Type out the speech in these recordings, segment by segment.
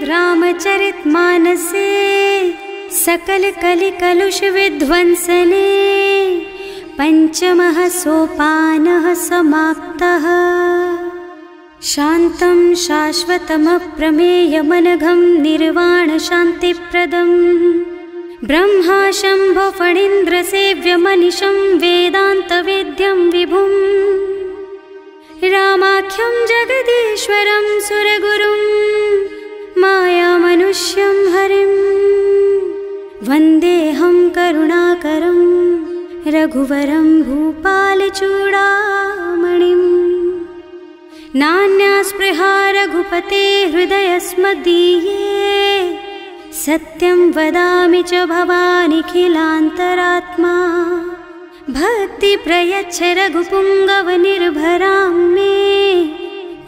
रामचरितमानसे सकल कलि कलुष विध्वंसने पंचमः सोपानः समाप्तः। शान्तं शाश्वतमप्रमेयमनघं निर्वाण शान्तिप्रदं ब्रह्मा शम्भो फणीन्द्रसेव्यमनिशं वेदान्तवेद्यं विभुं रामाख्यं जगदीश्वरं सुरगुरुं मायामनुष्यं हरिं वन्देऽहं करुणाकरं रघुवरं भूपालचूडामणिं। नान्यास्पृहा रघुपते हृदयस्मदीये सत्यं वदामि च भवानिखिलान्तरात्मा। भक्ति प्रयच्छ रघुपुङ्गवनिर्भरां मे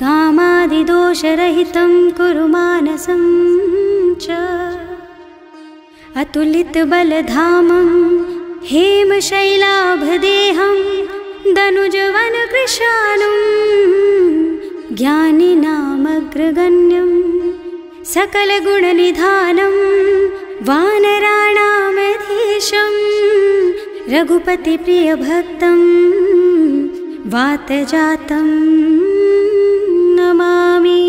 कामादिदोषरहितं कुरु मानसं च। अतुलितबलधामं हेमशैलाभदेहं दनुजवनकृशानुं ज्ञानिनामग्रगण्यं सकलगुणनिधानं वानराणामधीशं रघुपतिप्रियभक्तं वातजातं नमामि।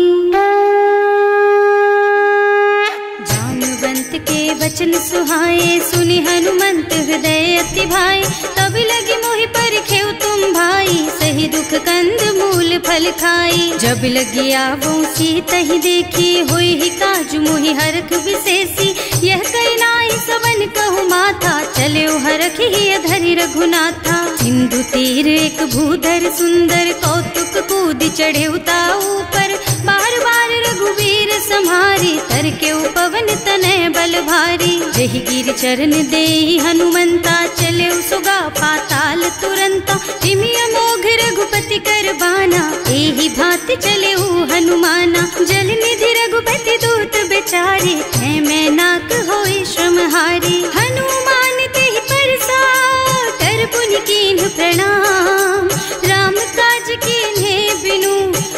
जाम्बवंत के वचन सुहाए सुनि हनुमंत हृदय अति भाए। तब लगी मोहि परखेउ तुम भाई सही दुख कंद मूल फल खाई। जब लगी आवो सीतहि देखी होई ही काजु मोहि हरख विशेषी। यह कई नाई सवन कहु माथा चले हरखि ही धरि रघुनाथा। सिंधु तीर एक भूधर सुंदर कौतुक कूद चढ़े उताऊ पर। बार बार रघुवीर सम्हारी तर के पवन तनय बल भारी। जहि गिर चरण देहि हनुमंता चले सुगा पाताल तुरंता। जिमि अमोघ रघुपति कर बाना एहि भांति चले हनुमाना। जल निधि रघुपति दूत बेचारे है मैं नाक होई श्रमहारी। हनुमान तेहि परसा कर पुनि कीन्ह प्रणाम। राम काज कीन्हे बिनु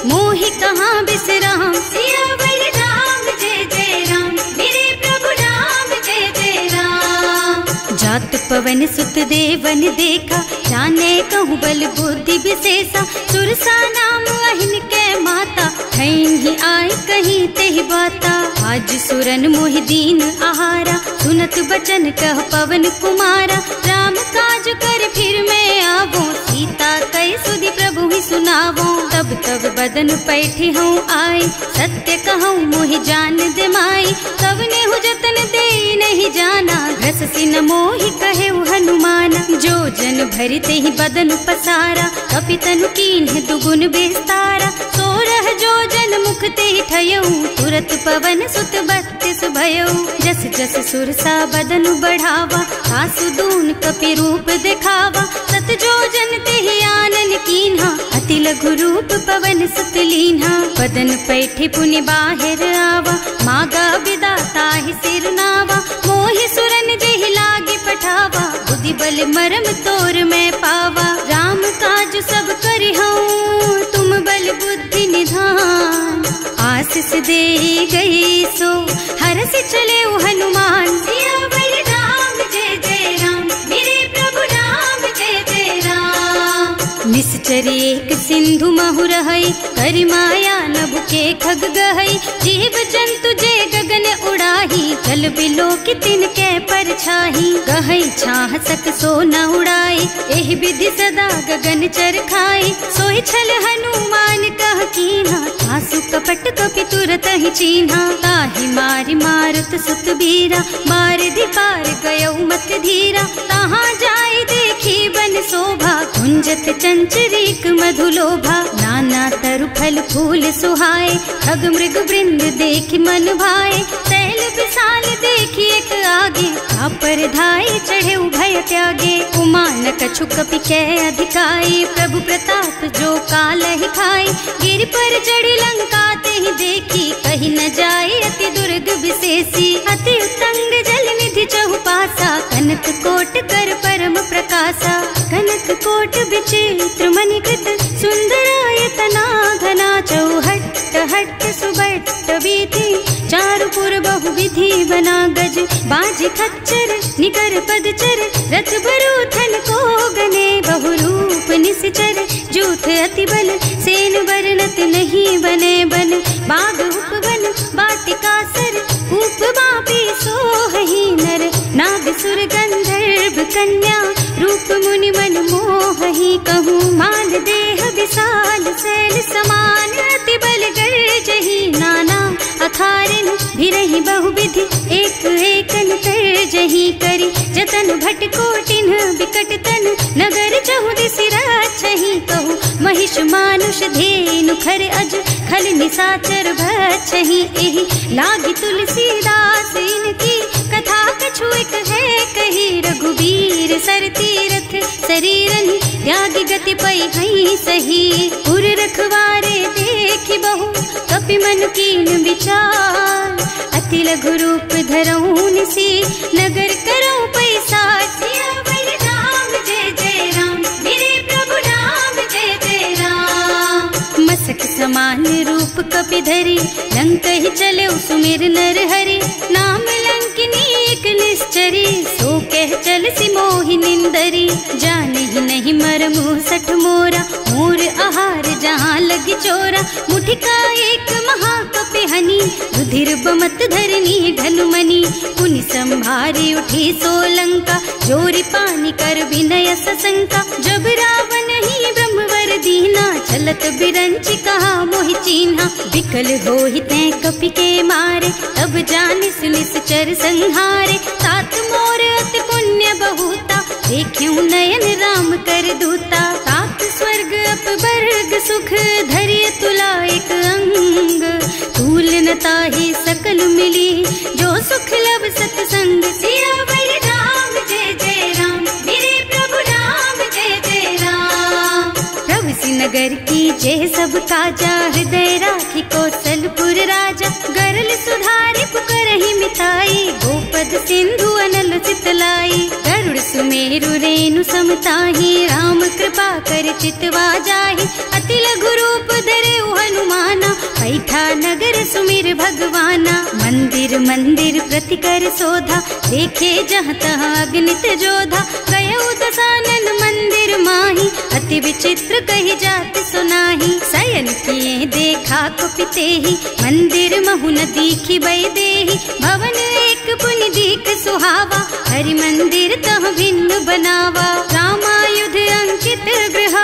मोहि कहाँ बिसराम। सियावर राम जय जय राम मेरे प्रभु राम जय जय राम। जात पवन सुत देवन देखा जाने कहूँ बल बुद्धि विशेषा। सुरसा नाम अहिन के माता ठैन ही आए कहीं तेहि बाता। आज सुरन मोहि दीन आहारा सुनत बचन कह पवन कुमारा। राम काज कर फिर मैं आवो सीता कई सुधि प्रभु ही सुनावो। तब तब बदन पैठी हूँ आए सत्य कहूँ मोहि जान दे माई। तब ने हु जतन दे नहीं जाना घस सिन मोहि कहे हनुमाना। जो जन भरते ही बदन पसारा कपितनु कीन्ह दुगुन बेस्तारा। सोरह जो जन मुख ते ठयऊ तुरत पवन सुत 32 भयऊ। जस जस सुरसा बदन बढ़ावा आसु दून कपि रूप दिखावा। सत जो जन ते आनन कीन्हा अति लघु रूप पवन सुत लीन्हा। बदन पैठे पुनि बाहिर आवा मागा विदाता ही सिर नावा। मोहि सुरन जेहि लागे पठावा बुद्धि बल मरम तोर मैं पावा। राम काज सब करिहऊँ तुम बल बुद्धि निधान। आशीष दे गई सो हरसि चले हनुमान। सियावर राम जय जय राम मेरे प्रभु राम जय जय राम। निश्चर एक सिंधु महु रहई करि माया नभ के खग गहई। जीव जंतु जे गगन उड़ाही जल बिलो की तिनके परछाही। गहई छाह सक सो न उड़ाई एहि विधि सदा गगन चर खाई। सोहि छल हनुमान कह कीन्हा आसु कपट कपि तुरत ही चीन्हा। ताहि मारि मारुत सुत बीरा मार दी पार गयऊ मत धीरा। तहाँ जाय देखी बन शोभा कुंजत चंचरीक मधुलोभा। नाना तरु फल फूल सुहाए खग मृग वृंद देखि मन भाए। तैल विशाल देखी एक आगे पर धाई चढ़े भय त्यागे। उमा न कछु कपि कै अधिकाई प्रभु प्रताप जो काल ही खाई। गिर पर चढ़ी लंका ते ही देखी कहीं न जाए अति दुर्ग विशेषी। अति उत्तंग जल निधि चहुपासा कनक कोट कर परम प्रकाशा। कनक कोट विचित्र मणिकृत सुंदरायतना घना चौहट्ट हट्ट सुबट्ट बीती, चारुपुर बहुविधि बना गज, बाज खच्चर निकर पदचर, रथ बरूथन को गने, बहुरूप निश्चर जूथ अति बल, सेन बरनत नहीं बने बन, बाग उपवन बाटिका सर, ऊप बापी सोहहि नर, नाग सुर गंधर्व कन्या, रूप मुनि मन मोहहि, कहूँ मान देह विशाल शैल समान, अति बल गर्जहि नाना अखारिन, भिरहि बहुविधि एक एकन तरजहि करि, जतन भट कोटिन बिकट तन, नगर चहुदिसि राछहि, कहूँ महिष मानुष धेनु खर अज, खल निसाचर भक्षहि, एहि लागी तुलसीदास इनकी, कथा कछु एक है कही, रघुबीर सर तीरथ शरीरनि, त्यागी गति पै हई सही, उर रखवारे देखि बहु, कपि मन कीन विचार, अति लघु रूप धरऊँ निसी, नगर करऊँ पैसार, सियावर राम जय जय राम, मेरे प्रभु राम जय जय राम, मसक समान रूप कपि धरि, लंक ही चले सुमिर नर हरि, नाम लंकिनी एक निश्चरी, सो कह चल सी मोहि निंदरी, जाने ही नहीं मरमु सठ मोरा, मोर आहार जहाँ लगी चोरा, मुठिका एक महाकपि हनि, रुधिर बमत धरनी ढनुमनि, पुनि संभारी उठी सोलंका, जोरी पानी कर विनय सशंका, जब रावण ही ब्रह्मवर दीना, चलत बिरंचि कहा मोहि चीन्हा, विकल होहि तै कपि के मारे, तब जानिस निश्चर संहारे, तात मोर अति पुण्य बहुता, देखियो नयन राम कर दूता, तात स्वर्ग अपवर्ग सुख, धरिय तुला एक अंग, तूल न ताहि सकल मिली, जो सुख लब सतसंग, सियावर राम जय जय राम, मेरे प्रभु राम जय जय राम, प्रभु सि नगर की जय सब काजा, हृदय राखी कौशलपुर राजा, गरल सुधारि पुकारहि मिताई, गोपद सिंधु अनल चितलाई, गरुड़ सुमेरु रेणु समताहि, राम कृपा कर चितवा जाहि, अति लघु रूप धरे हनुमाना, बैठा नगर सुमिर भगवाना, मंदिर मंदिर प्रति कर शोधा, देखे जहाँ तहाँ अगणित जोधा, गयो दसानन मंदिर माही, अति विचित्र कही जात सुनाही, शयन किए देखा कुपितेहि, मंदिर महु न दीखि बै देहि, भवन एक पुनि दीख सुहावा, हरि मंदिर तह भिन्न बनावा, रामायुध अंकित गृह,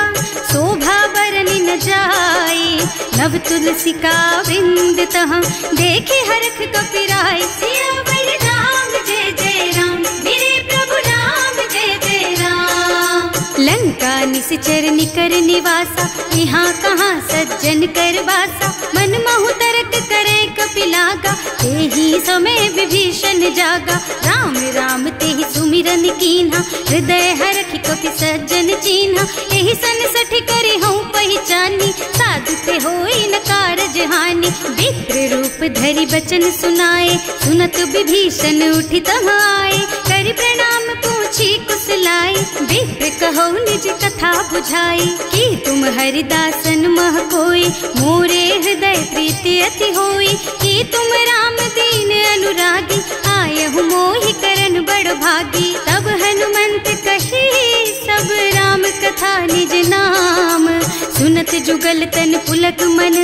शोभा बरनि न जाई, नव तुलसी का वृंद तह, देखे हरख कपिराई, सियावर राम जय जय राम, मेरे प्रभु राम जय जय राम, लंका निश्चर निकर निवासा, यहाँ कहाँ सज्जन कर वासा, मन महु तरक करे कपिलागा, तेहि समय विभीषण जागा, राम राम तेहि सुमिरन कीन्हा, हृदय हरखि कपि सज्जन चीन्हा, एहि सन सठ करे हूँ पहचानी, साधु ते होई न कारज हानि, विप्र रूप धरि बचन सुनाए, सुनत विभीषण उठि तहाँ आए, करि प्रणाम पूछी कुशलाई, विप्र कहो निज कथा बुझाई, कि तुम हरिदासन मह कोई, मोरे हृदय प्रीति अति होई, कि तुम राम दीन अनुरागी, आयहु मोहि करन बड़ भागी, तब हनुमंत कही सब राम कथा निज नाम, सुनत जुगल तन पुलक मन,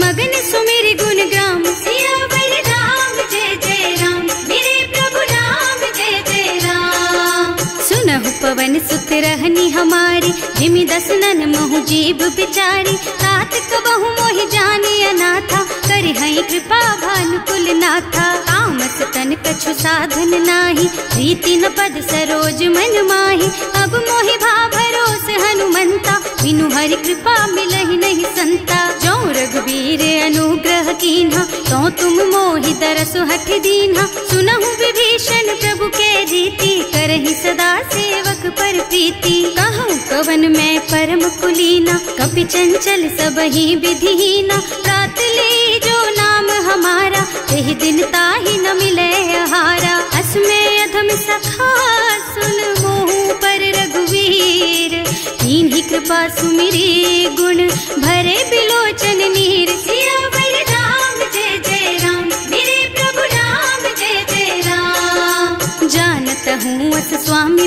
मगन सुमिर गुण ग्राम, सियावर राम जय जय राम, मेरे प्रभु राम जय जय राम, सुनहु पवन सुत रहनी हमारी, जिमि दसनन महु जीव बिचारी, तात कबहु मोहि जानि अनाथा, करि हई कृपा भानुकुल नाथा, तामस तन कछु साधन नाही, प्रीति न पद सरोज मन माही, अब मोहि भा भरोस हनुमंता, बिनु हरि कृपा मिलहि नहीं संता, जो रघुबीर अनुग्रह कीन्हा, तो तुम मोहि दरसु हठ दीन्हा, सुनहु विभीषण प्रभु के रीति, करहि सदा सेवक पर प्रीति, कहूँ कवन मैं परम कुलीना, कपि चंचल सबहि विधिहीना, प्रात ले जो नाम हमारा, तेहि दिन ताहि न मिले आहारा, असमय अधम सखा सुन मोहु पर रघुवीर, कीन्ही कृपा सुमिरी गुण भरे बिलोचन नीर, सियावर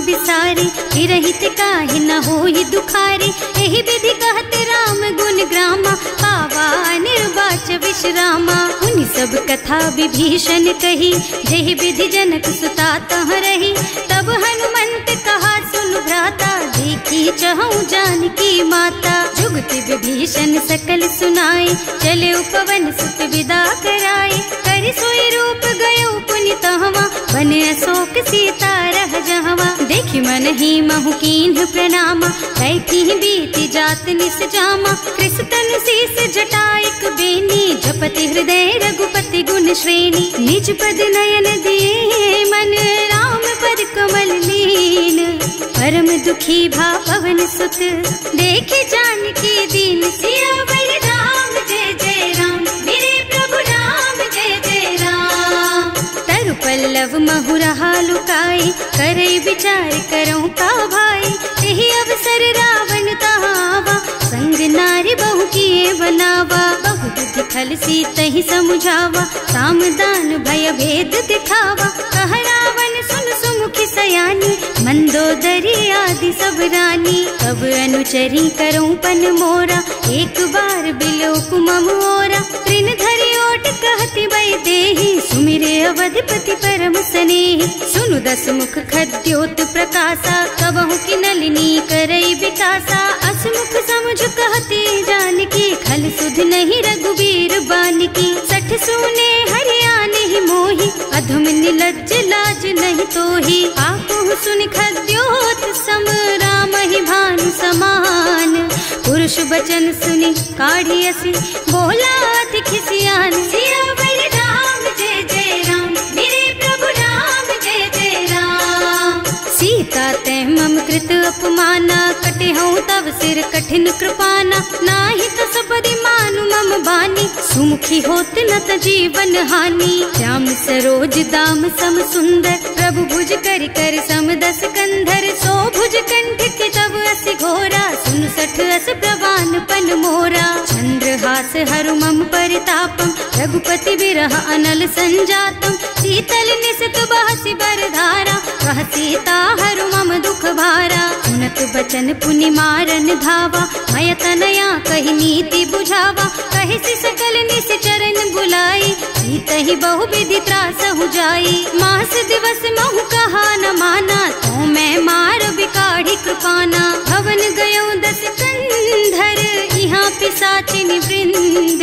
बिसारी, रहित काहे न होई दुखारी। एहि विधि कहत राम गुण ग्रामा, पावा निर्वाच विश्रामा। उन सब कथा विभीषण कही, जेहि विधि जनक सुता तह रही। तब हनुमंत कहा सुन भ्राता, देखी चहु जानकी माता। जुगति विभीषण सकल सुनाए, चले उपवन सुत विदा कराए। करि सोई रूप गयो पुनि तहवा, बने अशोक सीता रह जहवा। देखि मन ही महु कीन्ह प्रणामा, कैथी बीति जात निस जामा। कृस तनु शीस जटाइक बेनी, जपति हृदय रघुपति गुण श्रेणी। निज पद नयन दिए मन, राम पद कमल लीन। परम दुखी भा पवन सुत, देखे जानकी दीन। सियावर राम जय जय राम, मेरे प्रभु राम जय जय राम। तरु पल्लव महुरहा लुकाई, करई विचार करऊं का भाई। यही अवसर रावण तहावा, संग नारी बहु किए बनावा। बहु बुद्धि खल सीतहि समुझावा, साम दान भय भेद दिखावा। कह रावण सुन सुमुखी सयानी, मंदोदरी आदि सब रानी। अब अनुचरी करऊं पन मोरा, एक बार बिलोक मम ओरा। तृण धरि ओट कहति वै देहि, सुमिरे अवधिपति परम स्नेहि। सुनु दस मुख खद्योत प्रकाशा, कबहु की नलिनी करई विकासा। असमुख समुझ कहती जानकी, खल सुध नहीं रघुबीर बानकी। सठ सूने हरियाणि ही मोहि, अधम निलज्ज लाज नहीं तोहि। आपहु सुनि खद्योत सम, राम ही भानु समान। पुरुष बचन सुनि काढ़ी असी, बोला अति खिसियान। सियावर राम जय जय राम, मेरे प्रभु राम जय जय राम। सीता ते मम कृत अपमाना, कटे हूँ तब सिर कठिन कृपाना। नाही तो सबरि मानु मम बानी, सुमुखी होत न त जीवन हानि। श्याम सरोज दाम सम सुंदर, प्रभु भुज कर कर सम दस कंधर। सो भुज कंठ के तब अस घोरा, सुन सठ अस प्रवान पन मोरा। चंद्रहास हरु मम परितापम, रघुपति विरह अनल संजातम। शीतल निसित बहसि बरधारा, वह सीता हरु मम दुख भारा। सुनत बचन पुनि मारन धावा, मय तनया कहि नीति बुझावा। कहि सि सकल निस चरण बुलाई, सीतहि बहु विधि त्रासहु जाई। मास दिवस महु कहा न माना, तो मैं मार बिकाढ़ी कृपाना। भवन गयो दस कंधर, यहाँ पिशाचिनि वृंद।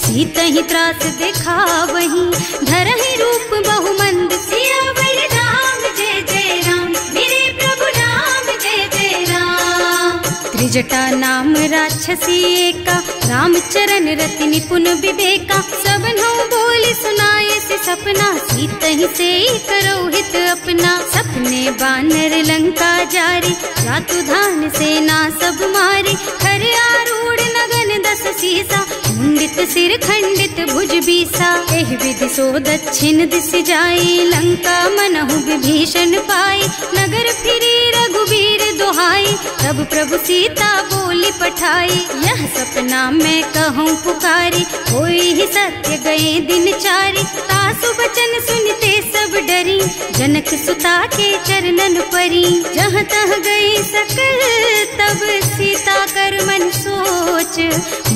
सीतहि त्रास दिखावहि, धरहि रूप बहु मंद। सियावर राम जय जय राम, मेरे प्रभु राम जय जय राम। त्रिजटा नाम राक्षसी एका, राम चरण रति निपुण विवेका। सबन्हु बोली सुनाए से सपना, सीतहि से करो हित अपना। सपने बानर लंका जारी, जातु धान सेना सब मारी। खर आरूढ़ नगन दस सीसा, मुंडित सिर खंडित भुज बीसा। एहि विधि सो दक्षिण दिस जाई, लंका मनहु विभीषण पाई। नगर फिरी रघुवीर दुहाई, तब प्रभु सीता बोली पठाई। यह सपना मैं कहूँ पुकारी, होई ही सत्य गए दिन चारी। तासु बचन सुनते सब डरी, जनक सुता के चरणन परी। जहाँ तह गई सकल तब सीता कर मन सोच।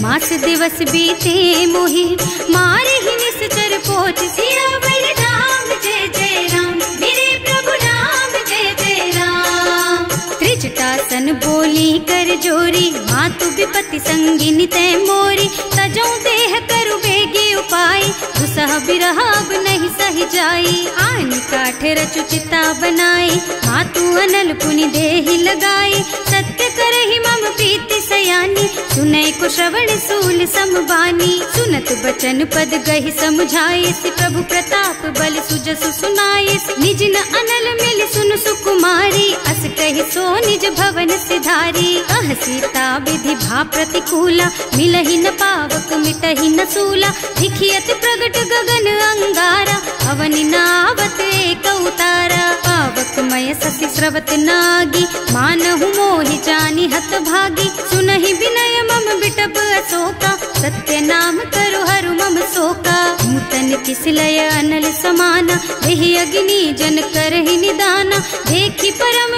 मास दिवस बीते मोहि, मारे ही निश्चर पोच। सियावर राम जय जय राम, मेरे प्रभु राम जय जय राम। त्रिजटासन बोली कर जोरी, मातु विपति संगिनी तै मोरी। तजो देह करु बेगी उपाय, दुसह बिरह अब नहीं सही जाई। आनि काठ रचु चिता बनाई, मातु अनल पुनि देहि लगाई। सत्य करहि मम प्रीति सयानी, सुनै को श्रवण सूल समबानी। सुनत बचन पद गहि समुझाई, प्रभु प्रताप बल सुजसु सुनाई। निज न अनल मिल सुन सुकुमारी, अस कहि सो निज भवन सिधारी। अह सीता विधि भा प्रतिकूला, मिलहि न पावक मिटहि न सूला। दिखियत प्रगट गगन अंगारा, अवनि नावत एक उतारा। पावक मय ससि स्रवत नागी, मानहु मोहि जानि हत भागी। सुनहि विनय मम बिटप अशोका, सत्य नाम करु हरु मम शोका। नूतन किसलय अनल समाना, देहि अग्नि जन करहि निदाना। देखि परम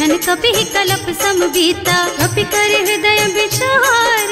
छन कपि कलप सम बीता। कपि कर हृदय विचार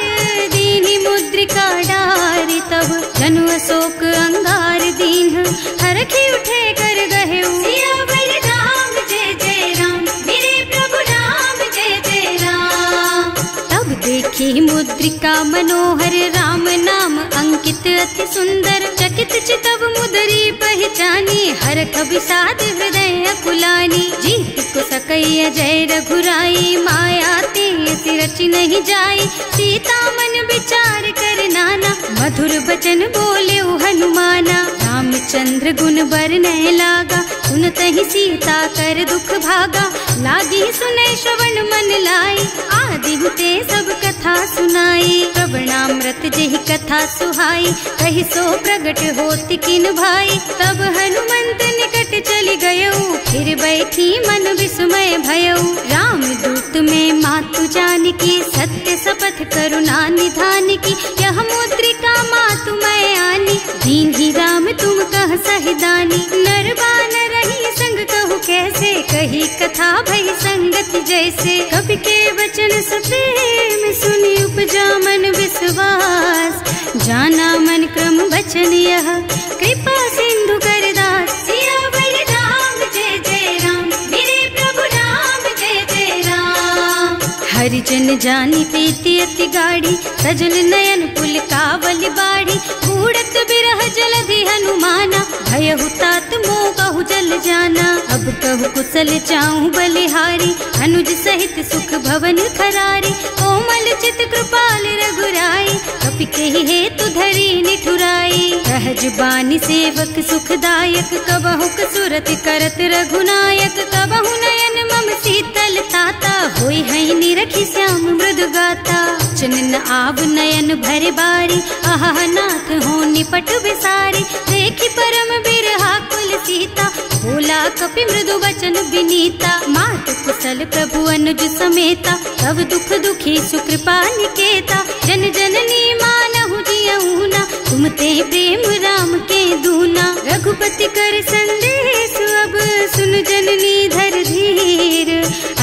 दीनी मुद्रिका डारी। तब जनु अशोक अंगार दीन हरखी उठे कर गहे सियावर राम जय जय राम मेरे प्रभु राम जय जय राम। तब देखी मुद्रिका मनोहर राम नाम अंकित अति सुंदर। चकित चितव मुदरी पहचानी हरख विषाद हृदय अकुलानी। जीत को सकैया जय रघुराई माया ते रचि नहीं जाई। सीता मन विचार कर नाना मधुर बचन बोले हनुमाना। रामचंद्र गुण बरनय लागा सुनतहि सीता कर दुख भागा। लागी सुने श्रवण मन लाई आदि ते सब कथा सुनाई। प्रवणामृत जेहि कथा सुहाई कहि सो प्रगट होति किन भाई। तब हनुमंत निकट चली गयऊ फिर बैठी मन विस्मय भयऊ। राम दूत में मातु जानकी सत्य शपथ करुणा निधान की। यह मुद्रिका मातु मैं आनी दीन ही राम तुम कह सहिदानी। नर बानर रही संग कहु कैसे कही कथा भई संगति जैसे। कवि के वचन सप्रेम सुनी उपजा मन विश्वास। जाना मन क्रम वचन यह कृपा सिंधु कर दास। सियावर राम जय जय राम मेरे प्रभु राम जय जय राम। हरिजन जानी प्रीति अति गाढ़ी सजल नयन पुल कावल बाढ़ी। बूढ़त बिरह जलधि हनुमाना भयहु तात मोह कहु जल जाना। अब कहु कुशल चाहूं बलिहारी अनुज सहित सुख भवन खरारी। कोमल चित कृपाल रघुराई कपि केहि हेतु धरी निठुराई। सहज बानी सेवक सुखदायक कबहु कसुरत करत रघुनायक। कबहु नयन मम शीतल ताता होई है निरखी श्याम मृदु गाता। चनन आव नयन भरे बारी आहा नाथ हो निपट विसारी। देखी परम बिरहा कुल सीता बोला कपि मृदु वचन विनीता। मात कुशल प्रभु अनुज समेता तब दुख दुखी सुकृपा निकेता। जन जननी मानहु जियऊ ना तुम ते प्रेम राम के दूना। रघुपति कर संदेश अब सुन जननी धर धीर।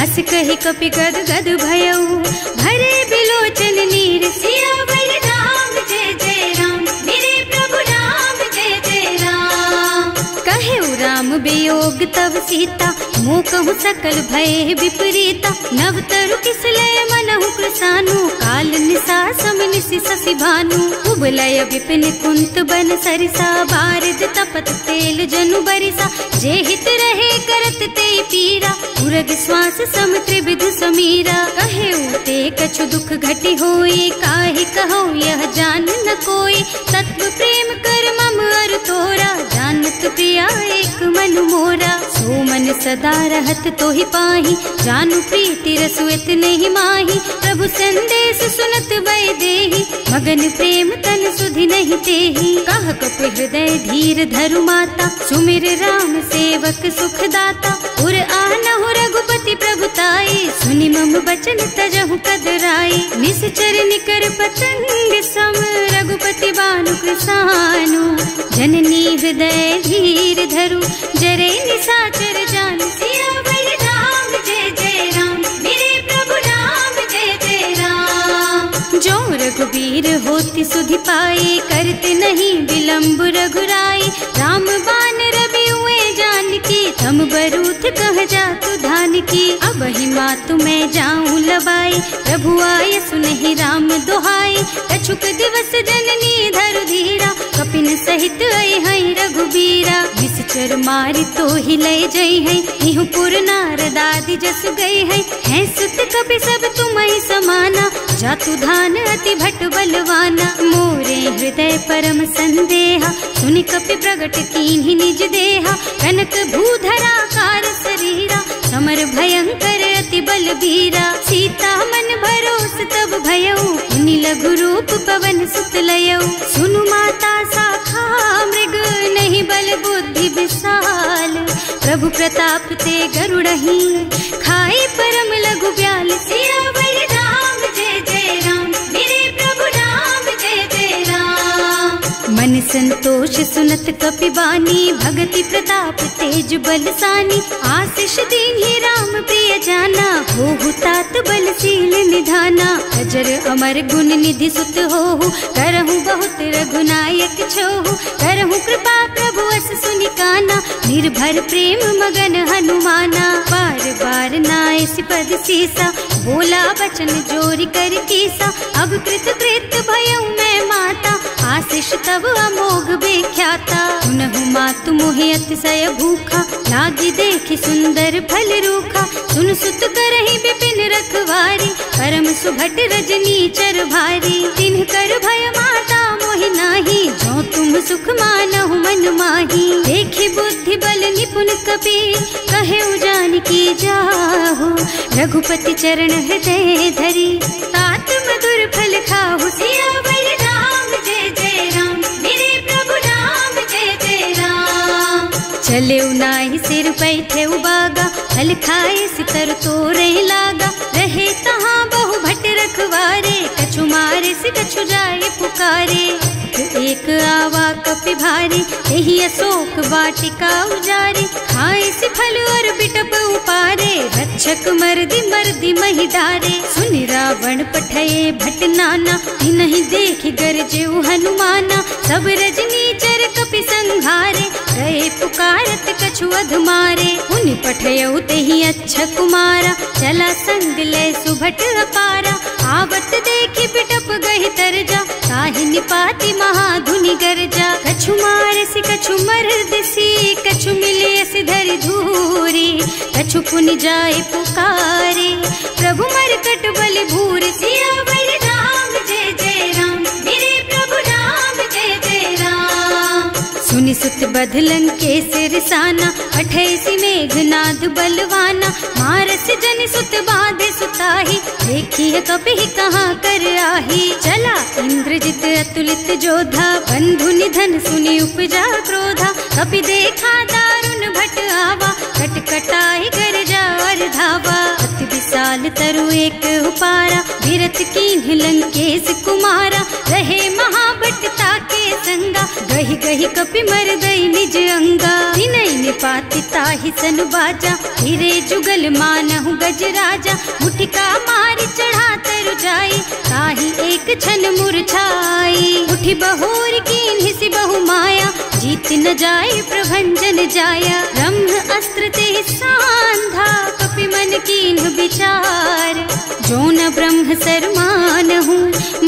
अस कहि कपि गद गद भयऊ भरे बिलोचन नीर। सियावर राम जय जय राम मेरे प्रभु राम जय जय राम। कहे राम वियोग तब सीता मोह कहु सकल भय विपरीता। नव तरु किसलय मनहु कृसानु काल निशा सम निशि शशि भानु। उबलय विपिन कुंत बन सरिसा बारिद तपत तेल जनु बरिसा। जे हित रहे करत ते पीरा उरग श्वास सम त्रिविध समीरा। कहे ते कछु दुख घटी होई काहि कहो यह जान न कोई। तत्व प्रेम कर मम अर तोरा जानत प्रिया एक मन मोरा। सो मन सदा रहत तो ही पाही जानु प्रीति रसुएत नहीं माही। प्रभु संदेश सुनत वै देही मगन प्रेम तन सुधि नहीं तेही। कह कपि हृदय धीर धरु माता सुमिर राम सेवक सुख दाता। उर आनहु रघुपति प्रभुताई सुनि मम बचन तजहु कदराई। निश्चर निकर पतंग सम रघुपति बानु कृसानु। जननी हृदय धीर धरु जरे निशाचर जान। सियावर राम जय जय राम मेरे प्रभु राम जय जय राम। जो रघुबीर होति सुधि पाई करते नहीं विलंब रघुराई। राम बान रवि हुए जानकी थम बरूथ कह जातु धान की। अब ही मातु मैं जाऊं लबाई प्रभु आय सुनहि राम दोहाई। कछुक दिवस जननी धरु धीरा कपिन सहित आई है रघुबीरा। निश्चर मारी तो ही लय जई है इहु पुर नारद आदि जस गई है सुत कपि सब तुम्हि समाना। जातु धान अति भट बलवाना मोरे हृदय परम संदेहा। सुनि कपि प्रगट कीन्हि निज देहा कनक भूधरा कार शरीरा। समर भयंकर अति बलबीरा सीता मन भरोस तब भयऊ। मुनि लघु रूप पवन सुत लयऊ सुनु माता शाखा मृग नहीं बल बुद्धि विशाल। प्रभु प्रताप ते गरुड़हि खाई परम लघु ब्याल। सियावर राम जय जय राम मेरे प्रभु राम जय जय राम। मन संतोष घोष सुनत कपिबानी, भगति प्रताप तेज बलसानी। आशीष दीन्ही राम प्रिय जाना, होहु तात बलशील निधाना। अजर अमर गुण निधि सुत होहु, करहु बहुत रघुनायक छोहु। करहु कृपा प्रभु अस सुनि काना, निर्भर प्रेम मगन हनुमाना। बार बार नायस पद सीसा, बोला बचन जोरी कर कीसा। अब कृत कृत भयउ मैं माता, आशीष तब अमोघ बेख्याता। सुनहु मातु मोहि अतिशय भूखा, लागी देखि सुंदर फल रूखा। सुन सुत करहि विपिन रखवारी, परम सुभट रजनी चर भारी। तिन्ह कर भय माता मोहि नाही, जो तुम सुख मानहु मन माही। देखि बुद्धि बल निपुण कपीर, कहे जानकी जाहु। रघुपति चरण हृदय धरी, तात मधुर फल खाहु। सियावर राम जय जय राम, मेरे प्रभु राम जय जय राम। चले उनाहि सिर पैठे उबागा, फल खाए सितर तोरे लागा। रहे तहाँ बहु भट रखवारे, कछु मारे से कछु जाए पुकारे। एक आवा कपि भारी, यही अशोक वाटिका उजारी। खाए से फल और बिटप उपारे, रक्षक मर्दी मर्दी मही डारे। सुनि रावण पठये भट नाना, तिन्हि देखि गरजेउ हनुमाना। सब रजनी चर कपि संघारे, गए पुकारत कछु अधमारे। उनि पठयउ तेहि अच्छा कुमारा, चला संग लय सुभट अपारा। आवत देखि बिटप गहि तरजा, ताहि निपाति महाधुनि गरजा। कछु मारसि कछु मरदसी, कछु मिलियस धरि धूरी। कछु पुनि जाए पुकारे, प्रभु मरकट बल भूरि। सियावर राम जय जय राम, मेरे प्रभु राम जय जय राम। सुनि सुत बध लंकेश रिसाना, अठैसी मेघनाद बलवाना। मारस जन सुत बाधे सुताही, देखिए कपि कहाँ कर आही। चला इंद्रजित अतुलित जोधा, बंधु निधन सुनि उपजा क्रोधा। कपि देखा दारुण भट आवा, कटकटाई गरजा और धावा। अति विशाल तरु एक उपारा, विरत कीन्ह लंकेश कुमारा। रहे महाभट ताके संगा, गहि गहि कपि मर गई निज अंगा। तिनहि निपाति ताहि सन बाजा, फिरे जुगल मानहु गज राजा। मुठिका मारि चढ़ा तरु जाई, ताहि एक छन मुरझाई। उठि बहोर कीन्हि सि बहु माया, जीत न जाय प्रभंजन जाया। ब्रह्म अस्त्र ते सांधा, कपि मन कीन्ह विचार। जो न ब्रह्म सर मानहु,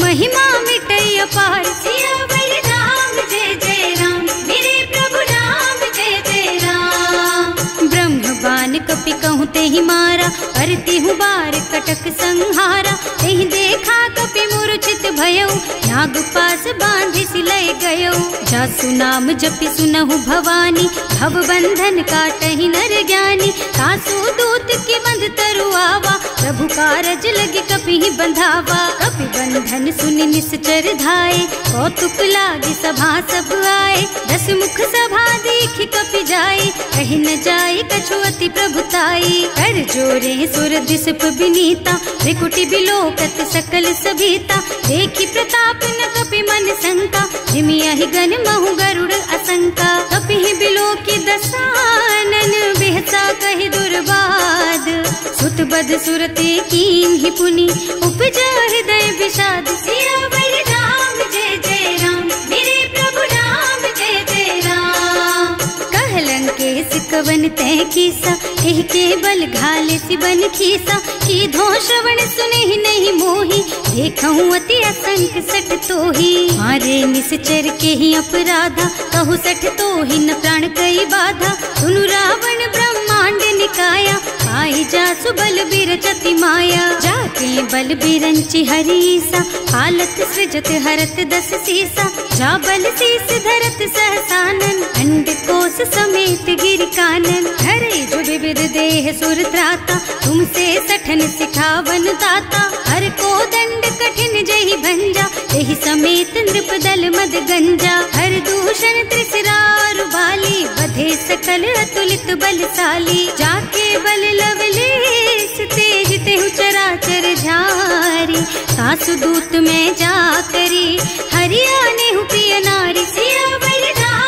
महिमा मिटै अपार। सियावर राम जय जय राम, मेरे प्रभु राम जय जय राम। ब्रह्म बान कपि कहूँ तेहि मारा, करती हूँ बार कटक संहारा। तेहि देखा कपि मूर्छित भयउ, नाग पास बांधि सिलय गयउ। जासु नाम जपि सुनहु भवानी, भव बंधन काटहि नर ज्ञानी। तासु दूत के बंध तरु आवा, प्रभु कारज लगे कपि ही बंधावा। कपि बंधन सुनि निश्चर धाये, कौतुक लागी सभा सब आए। 10 मुख सभा देखि कपि जाए, कहि न जाए कछु अति प्रभुताई। कर जोरे सुर दिसप विनीता, त्रिकुटी बिलोकत सकल सभीता। देखि प्रताप न कपि मन शंका, जिमियाहि गन महु गरुड़ असंका। कपि ही बिलोकी दसानन, बिहसा कहि दुर्बाद। सुत बद सुरते कीन्हि पुनि, उपजा हृदय विषाद। सियावर राम जय जय राम, मेरे प्रभु राम जय जय राम। कह लंकेश कवन तै कीसा, एह के बल घाले सि बन खीसा। की धो श्रवण सुने नहीं मोही, देखहु अति असंख सठ तोही। मारे निश्चर के ही अपराधा, कहु सठ तोही न प्राण कई बाधा। सुनु रावण ब्रह्मांड निकाया, आई जासु बल बिरचति माया। जाके बल बिरंचि हरीसा, हालत सृजत हरत 10 सीसा। जा बल शीस धरत सहसानन, अंड कोस समेत गिर कानन। हरे जो विविध देह सुर त्राता, तुमसे सठन सिखावन दाता। हर को दंड कठिन जहि भंजा, यही समेत नृप दल मद गंजा। हर दूषण त्रिसरार बाली, बधे सकल अतुलित बलशाली। जाके बल लवलेश तेज तेहु चराचर झारी। सासु दूत में जा करी, हरियाणे हु प्रिय नारी। सियावर राम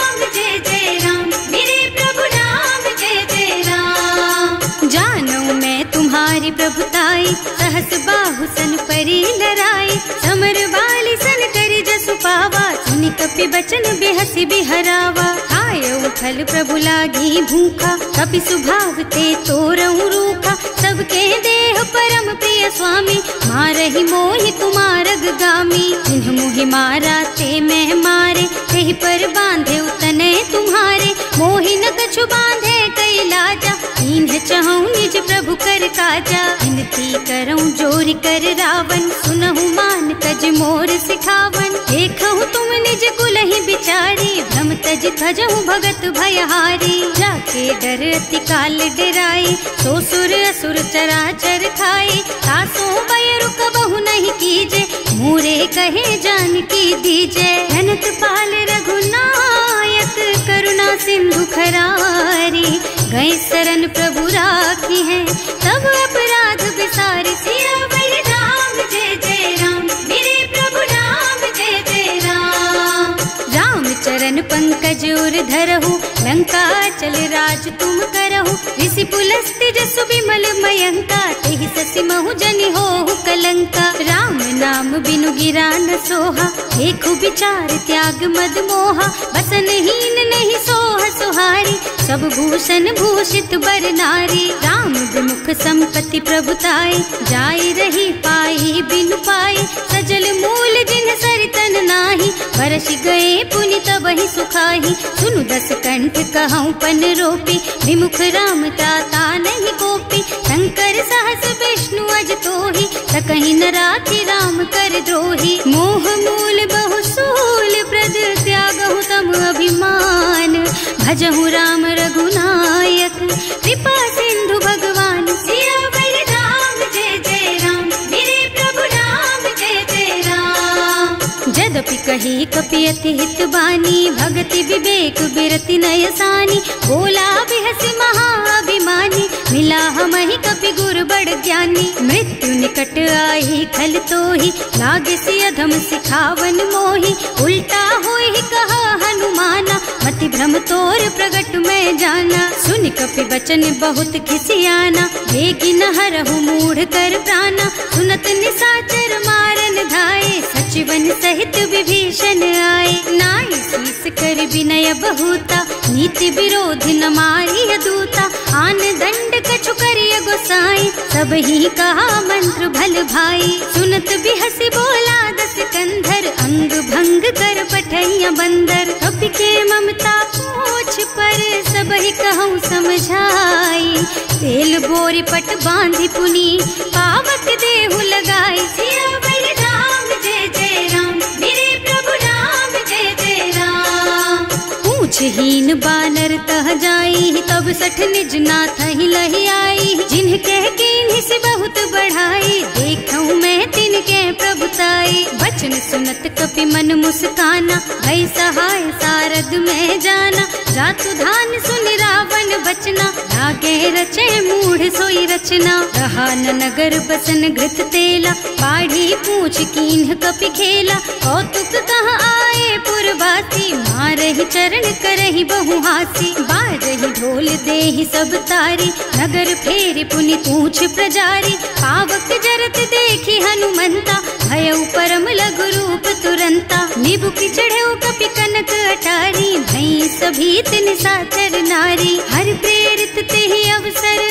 प्रभुताई, सहस बाहु सन परी लराई, समर बाली सन करी जसु पावा, सुनि कपि बचन बेहसी बिहरावा। खायउ फल प्रभु लागी भूखा, कपि सुभाव ते तोरऊ रूखा, सबके देह परम प्रिय स्वामी, मारहि मोहि कुमारग गामी। जिन्ह मोहि मारा ते मैं मारे, तेहि पर बांधे उतने तुम्हारे, मोहि न कछु बांधे कई लाजा, इन्ह चहु निज प्रभु कर काजा। विनती करऊं जोरि कर रावण, सुनहु मान तज मोर सिखावन, देखहु तुम निज कुलहि बिचारी, भ्रम तज थजहु भगत भयहारी। जाके डर अति काल डराई, सो सुर असुर चराचर खाए, तासो बयरु कबहु नहीं कीजे, मूरे कहे जानकी दीजे। धनत पाल रघुनायक, करुणा सिंधु खरारी, गए शरण प्रभु राखी है, तब अपराध बिसारी। सियावर राम जय जय राम, मेरे प्रभु राम जय जय राम। राम चरण पंकज उर धरहु, लंका चल राज तुम करहु, ऋषि पुलस्त्य जसु विमल मयंका, तेहि ससि महु जनि होहु कलंका। राम नाम बिनु गिरा न सोहा, देखु विचार त्याग मद मोहा, बसन हीन नहीं सोह सुहारी, सब भूषण भूषित बर नारी। राम विमुख संपत्ति प्रभुताई, जाई रही पाई बिनु पाई, सजल मूल जिन सरितन नाही, बरस गए पुनि तबहि सुखाही। सुनु दस कंठ कहऊँ पन रोपी, विमुख राम ताता नहीं कोपी, शंकर सहस विष्णु अज तोहि, सकहि न राखि राम कर द्रोही। मोह मूल बहु सूल प्रद, त्यागहु तम अभिमान, भजहु राम रघुनायक, कृपा सिंधु भगवान। सियावर राम जय जय राम, मेरे प्रभु राम जय जय राम। जदपि कही कपि अति हित बानी, भगति विवेक बिरति नय सानी, बोला बिहसि महाअभिमानी, मिला हमहि कपि गुर बड़ ज्ञानी। मृत्यु निकट आई खल तोहि, लागे सि अधम सिखावन मोहि, उल्टा होहि कहा हनुमाना, मति भ्रम तोर प्रगट में जाना। सुनि कपि बचन बहुत खिसियाना, बेगी न हरहु मूढ़ कर प्राणा, सुनत निसाचर मारन धाये, सचिवन सहित विभीषण आए। नाई शीस कर विनय बहुता, नीति विरोध न मारिय दूता, आन दंड कछु करिय गोसाई, सब ही कहा मंत्र भल भाई। सुनत बिहसि बोला दस कंधर, अंग भंग कर पठैया बंदर, कपि के ममता पूछ पर, सब ही कहूँ समझाई। तेल बोरी पट बांधि पुनी, पावक देहु लगाई। सियावर राम जय जय राम, मेरे प्रभु राम जय जय राम। पूछहीन बानर तह जाई, तब सठ निज नाथ ही लही आई, जिन्ह कह कीन्हि से बहुत बढ़ाई, देखऊँ मैं तिनके प्रभुताई। बचन सुनत कपि मन मुस्काना, भई सहाय सारद में जाना, जातु धान सुनि रावण बचना, लागे रचे मूढ़ सोई रचना। रहा न नगर बसन घृत तेला, बाढ़ी पूछ कीन्ह कपि खेला, कौतुक कह आए पुरवासी, मारहि चरण करहि बहु हासी। बाजहि ढोल देहि सब तारी, नगर फेरि पुनि पूछ प्रजारी, पावक जरत देखि हनुमंता, भयउ परम लघु रूप तुरंता। निबुकि चढ़ऊ कपि कनक अटारी, भई सभीत निसाचर नारी, हर प्रेरित तेहि अवसर,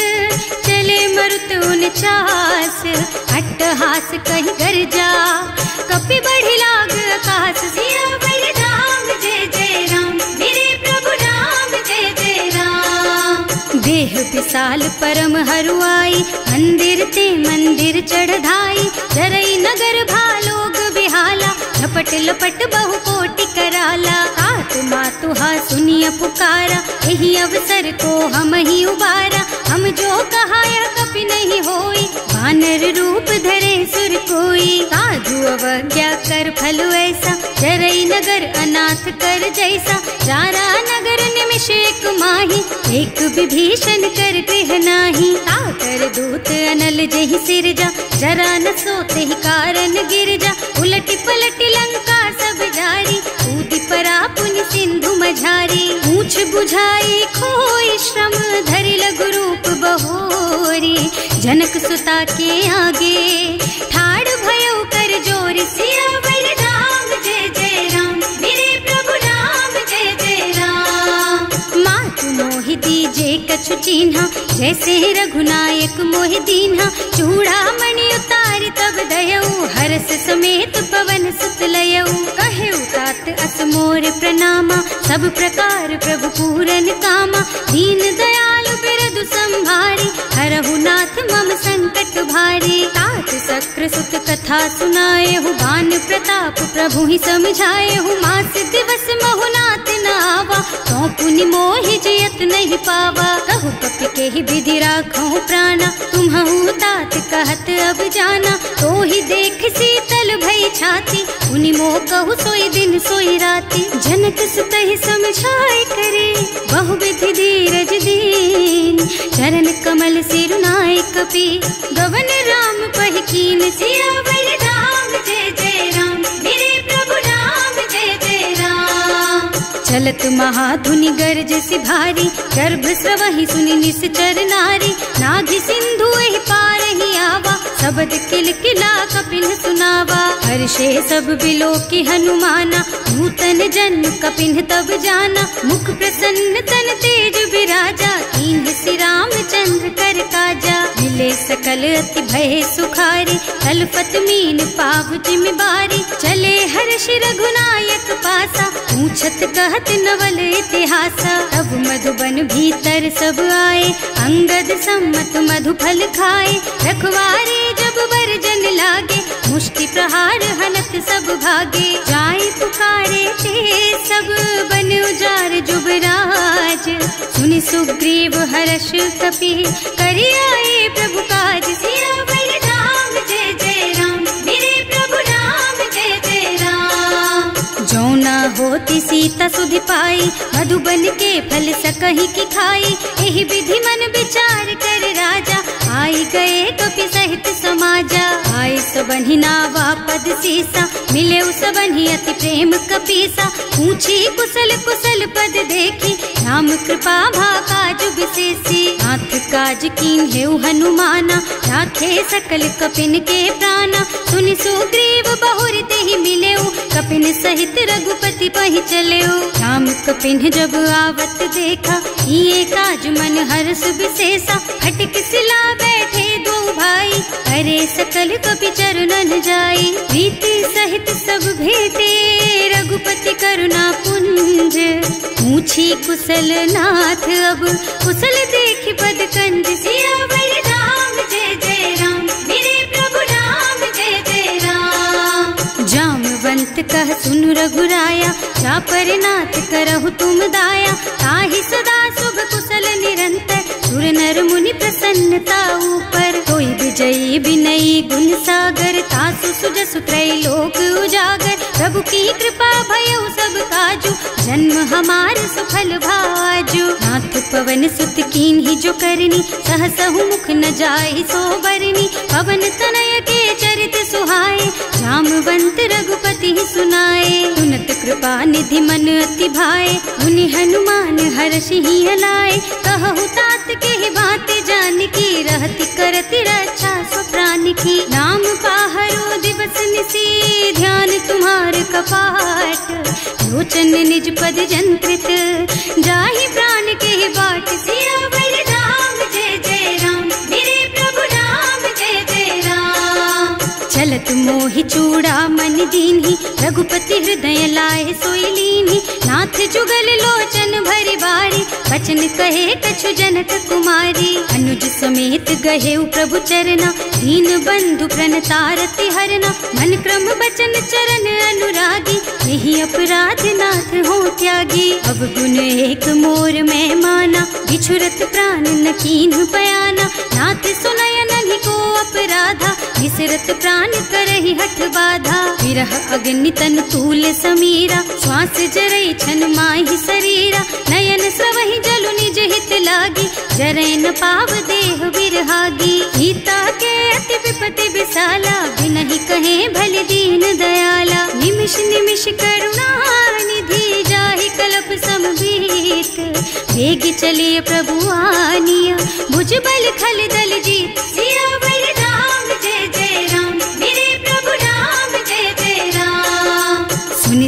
चले मरुत उनचास, अट्टहास कहि गर्जा, कपि बढ़ि लाग आकाश। सियावर राम जय जय राम, मेरे प्रभु राम जय जय राम। देह विशाल परम हरुआई, मंदिर ते मंदिर चढ़धाई, जरई नगर भालोग बिहाला, झपट लपट बहु कोटि कराला। आत्मा तुहा सुनिय पुकारा, यही अवसर को हम ही उबारा, हम जो कहा यह कपि नहीं होई, वानर रूप धरे सुर कोई। साधु अवज्ञा कर फल ऐसा, जरई नगर अनाथ कर जैसा, जारा नगर निमिष एक माही, एक विभीषण कर गृह नाही। ताकर दूत अनल जहि सिरजा, जरा न सोते ही कारण गिर जा, उलटी पलटी लंका सब जारी, कूदी परा पुनि सिंधु मझारी। पूछ बुझाई खोई श्रम, धरि लघु रूप बहोरी, जनक सुता के आगे ठाड़ भयो कर जोर सियावर राम जय जय राम मेरे प्रभु राम जय जय राम। मातु मोहि दीजे कछु चिन्हा जैसे रघुनायक मोहि दीन्हा चूड़ा मणि उतार तब दयऊ हरस समेत पवन सुत लयऊ कहे तात अस मोर प्रणामा सब प्रकार प्रभु पूरन कामा दीन दयालु बिरदु संभारी हरहु नाथ मम संकट भारी। तात सक्र सुत कथा सुनाए हु बान प्रताप प्रभु ही समझाए हु मास दिवस महु नाथ न आवा तो पुनि मोहि जियत नहीं पावा कहु कपि के ही विधि राखहु प्राणा तुम्हु तात कहत अब जाना तो ही देख शीतल भई छाती उनि मोह कहु सोई दिन सोई राती। जनक सुत ही समझाए करे बहु विधि धीरज दीन चरण कमल सिरुनाए कपि गवन राम पहि कीन सियावर राम जय जय राम मेरे प्रभु राम जय जय राम। चलत महाधुनि गरज सि भारी गर्भ स्रवहि सुनि निश्चर नारी नाभि सिंधु एहि पार ही आवा शब्द किल किला कपिन सुनावा हर्षे सब बिलो की हनुमाना नूतन जन्म कपिन तब जाना मुख प्रसन्न तन तेज विराजा कीन्ह श्री रामचंद्र कर काजा मिले सकल अति भय सुखारी तलपत मीन पाव जिम बारी चले हर्ष रघुनायक पासा पूछत कहत नवल इतिहासा। तब मधुबन भीतर सब आए अंगद सम्मत मधु फल खाए रखवारे जब बरजन लागे मुष्टि प्रहार हनत सब भागे जाए पुकारे थे सब बन उजार जुबराज सुनि सुग्रीव हर्ष कपि करि आए प्रभु काज सियावर राम जय जय राम मेरे प्रभु राम जय जय राम। जो न होती सीता सुधि पाई मधुबन के फल सकहि की खाई एहि विधि मन विचार कर राजा आई गए कपि सहित समाजा आई सबन्हि नावा पद सीसा मिले सबन्हि अति प्रेम कपीसा पूछी कुशल कुशल पद देखी राम कृपा भा काज विशेषी नाथ काज कीन्हे हनुमाना राखे सकल कपिन के प्राणा सुनि सुग्रीव बहुर तेहि मिलेऊ कपिन सहित रघुपति पहि चलेऊ। राम कपिन जब आवत देखा ये काज मन हर्ष विशेषा हटक सिला बैठे दो भाई अरे सकल कपि चरणन जाई प्रीति सहित सब भेटे रघुपति करुणा पुंज पूछी कुशल नाथ अब कुशल देख पद कंज सियावर राम जय जय राम मेरे प्रभु राम जय जय राम। जामवंत कह सुन रघुराया जा पर नाथ करहु तुम दाया ताहि सदा शुभ कुशल निरंतर सुर नर मुनि प्रसन्नता ऊपर कोई विजयी विनयी गुण सागर तासु सुजसु त्रैलोक उजागर प्रभु की कृपा भयउ सब काजू जन्म हमार सुफल भाजू। नाथ पवन सुत कीन्ही जो करनी सहसहु मुख न जाहि सो बरनी पवन तनय के चरित सुहाए जामवंत रघुपति सुनाए सुनत कृपा निधि मन अति भाए मुनि हनुमान हर्षि हलाए कहु तात के बात जान की रहती करती रक्षा सो प्राण की नाम पाहरो दिवस निसी ध्यान तुम्हार कपाट लोचन निज पद जंत्रित जाहि प्राण के बाट सियावर राम जय जय राम मेरे प्रभु राम जय जय राम। चलत मोहि चूड़ा मन दीन्ही रघुपति हृदय लाए सोई लीन्ही नाथ जुगल लोचन भरि बारी बचन कहे कछु जनक कुमारी अनुज समेत गहे प्रभु चरना दीन बंधु प्रणतारति हरना मन क्रम बचन चरण अनुरागी यही अपराध नाथ हो त्यागी। अब गुण एक मोर में माना बिछुरत प्राण न कीन्ह बयाना नाथ सुनय नन्हि को अपराधा विसरत प्राण करहि हठ बाधा विरह अग्नि तन तूल समीरा श्वास जरई छन माहि शरीरा नयन स्रवहि जलु निज हित लागी जरै न पाव देह बिरहागी गीता के अति विपति विशाला बिनहि कहे भल दीन दयाला निमिष निमिष करुणा निधि जाहि कलप समबीत वेग चलिए प्रभु आनिया भुज बल खल दल जीत सिया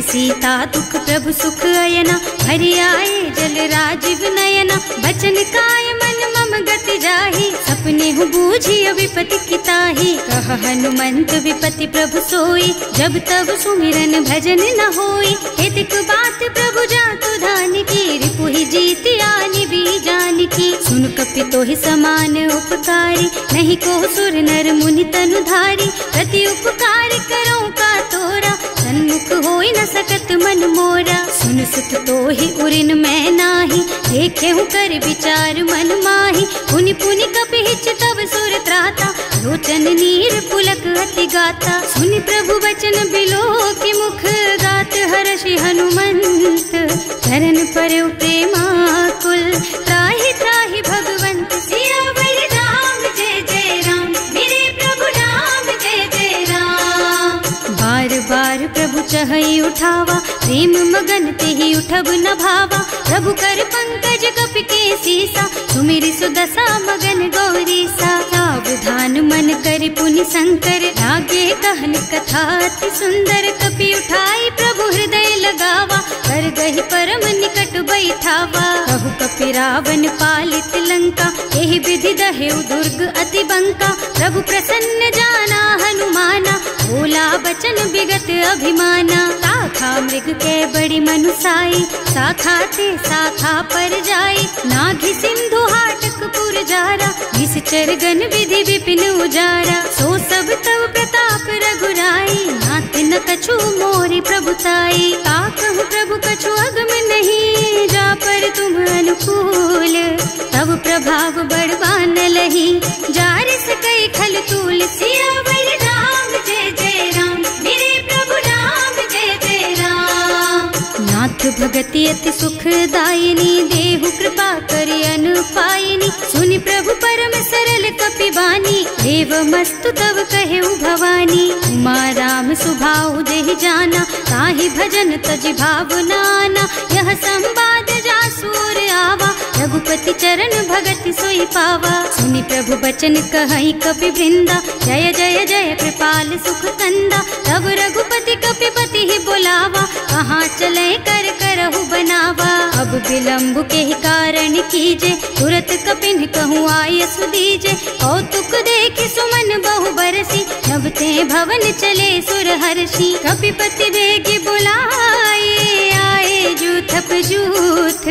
सीता दुख प्रभु सुख अयना, हरि आए जल राजीव नयना। बचन काय मन मम गति जाहि, सपने हूँ बूझी विपति किताहि। कह हनुमंत विपति प्रभु सोई, जब तब सुमिरन भजन न होई। हेतिक बात प्रभु जातु धान की, रिपुहि जीति आनि भी जान की। सुन कपि तोहि समान उपकारी, नहीं को सुर नर मुनि तनु धारी। प्रति उपकार करो का तोरा, सन्मुख होई न सकत मन मोरा। सुन सुत तोहि उरिन मैं नाही, देखे हूँ कर विचार मन माही। पुनि पुनि कपिहिच तब सुर त्राता, लोचन नीर पुलक अति गाता। सुनि प्रभु बचन बिलो की मुख, गात हर्षि हनुमंत। चरण परौ प्रेमाकुल, त्राहि त्राहि भगवंत। सियावर राम जय जय राम, मेरे प्रभु राम जय जय राम। बार बार प्रभु चहई उठावा, प्रेम मगन तेहि उठब न भावा। प्रभु कर पंकज कपि के सीसा, सुमिरि सुदशा मगन गौरीसा। सावधान मन करि पुनि शंकर, लागे कहन कथा अति सुंदर। कपि उठाई प्रभु हृदय लगावा, कर गहि परम निकट बैठावा। कहु कपि रावण पालित लंका, एहि विधि दहेउ दुर्ग अति बंका। प्रभु प्रसन्न जाना हनुमाना, बोला बचन विगत अभिमाना। शाखा मृग के बड़ी मनुसाई, शाखा ते शाखा पर जाई। नाघि सिंधु हाटक पुर जारा, निश्चर गण विधि विपिन उजारा। सो सब तव प्रताप रघुराई, नाथ न कछु मोरि प्रभुताई। ताकहु प्रभु कछु अगम नहीं, जा पर तुम अनुकूल। तब प्रभाव बड़वान लही, जार सकई खल तूल। सियावर राम जय जय राम, मेरे प्रभु राम जय जय राम। नाथ भगति अति सुखदायिनी, देहु कृपा करि अनुपायिनी। सुनि प्रभु परम सरल कपिबानी, देव मस्तु तव कहेउ भवानी। उमा राम सुभाउ जेहि जाना, ताहि भजन तजि भावनाना। यह संवाद जासुर आवा, रघुपति चरण भगति सोई पावा। सुनि प्रभु बचन कहई कपि वृंदा, जय जय जय कृपाल सुख कंदा। तब रघुपति कपिपति ही बोलावा, कहाँ चले कर करहु बनावा। अब विलंब के कारण कीजे, तुरत कपिन कहूँ आयसु दीजे। कौतुक देखि सुमन बहु बरसी, नभ ते भवन चले सुर हर्षि। कपिपति बेगी बुलाए, आए जूथप जूथ।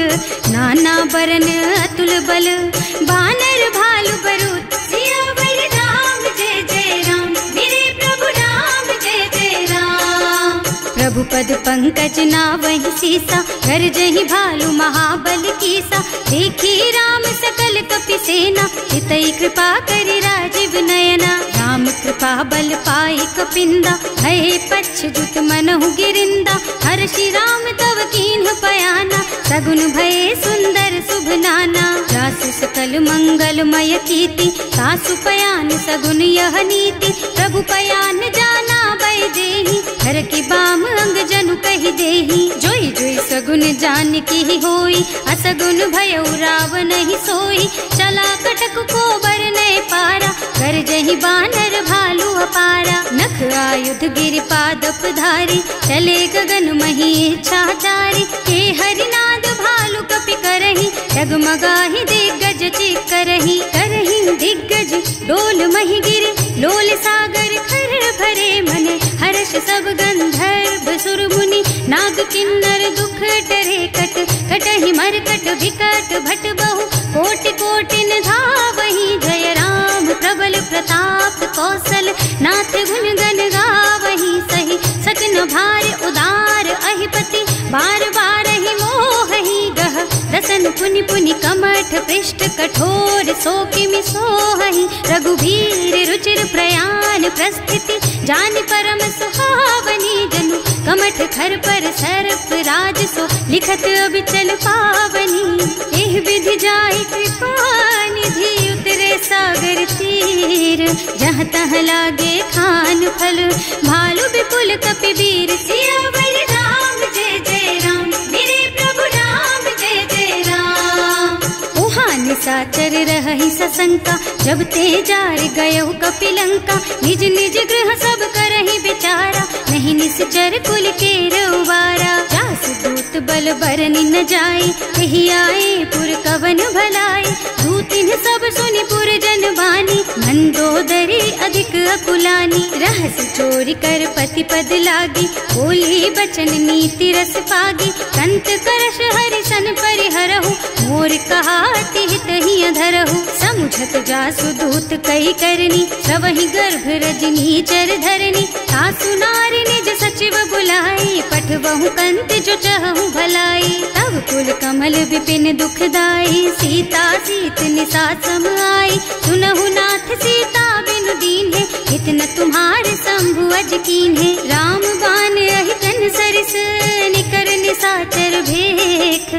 नाना बरन अतुल बल, बानर भालु बरूथ। सियावर राम जय जय राम, मेरे प्रभु राम जय जय राम। प्रभु पद पंकज नावहि सीसा, कर जहि भालु महाबल कीसा। देखी राम सकल कपि सेना, हितई कृपा करि राजीव नयना। राम कृपा बल पाई कपिंदा, भये पच्छ्युत मनहु गिरिंदा। हर्षि राम तव कीन्ह पयाना, सगुन भये सुंदर शुभ नाना। जासु सकल मंगलमय कीर्ति, सासु पयान सगुन यह नीति। प्रभु पयान जाना बै देहि, हर की बाम अंग जनु कहि देहि। जोई जोई सगुन जान की होई, असगुन भयउ रावण ही सोई। चला कटक को बरनै पारा, कर जहि बानर भालु अपारा। नख आयुध गिरि पादप धारी, चले गगन मही इच्छाचारी। के हरिनाद भालु कपि करहि, डगमगाहि दिग्गज चित करहि। करहि दिग्गज डोल मही गिरि, लोल सागर खर भरे मन। हर्ष सब गंधर्व सुर मुनि, नाग किन्नर दुख टरे कट। कटहि मरकट विकट भट बहु, कोटि कोटिन धावहि। जय राम प्रबल प्रताप कौशल, नाथ गुण गण गावहि। सही सजन भार उदार अहिपति, बार बार ही मोहहि गह। रसन पुनि पुनि कमठ पृष्ठ, कठोर सो किमि सोहहि। रघुवीर रुचिर प्रयाण प्रस्थिति, जानि परम सुहावनी। जनु कमठ खर पर सर्प राज सो, लिखत अबिचल पावनी। एह विधि जाहि कृपा निधि, उतरे सागर तीर। जहाँ तहाँ लागे खान फल, भालु विपुल कपिवीर। सियावर राम जय जय राम, मेरे प्रभु राम जय जय राम। ओहा निशाचर रहहि सशंका, जब ते जार गयहु कपिलंका। निज निज गृह सब करहि विचारा, नहीं निश्चर कुल के रउवारा। बल बरन न जाए, कही आए पुर कवन भलाए। दूतिन सब सुनि पुर जन बानी, मंदोदरी अधिक अकुलानी। रहस चोरी कर पति पद लागी, बोली बचन नीति रस पागी। कंत करश हरि सन परिहरहु, मोर कहाति हित ही अधरहु। समुझत जासु दूत कई करनी, सबहि गर्भ रजनी चर धरनी। सासु नारी निज सचिव बुलाई, पठबहु कंत जो चहु भलाई। तब कुल कमल विपिन दुखदाई, सीता सीत निसा सम आई। सुनहु नाथ सीता बिनु दीन्हे, हित न तुम्हारे शंभु अज कीन्हे। राम बान अहितन सरिस, निकर निसाचर भेख।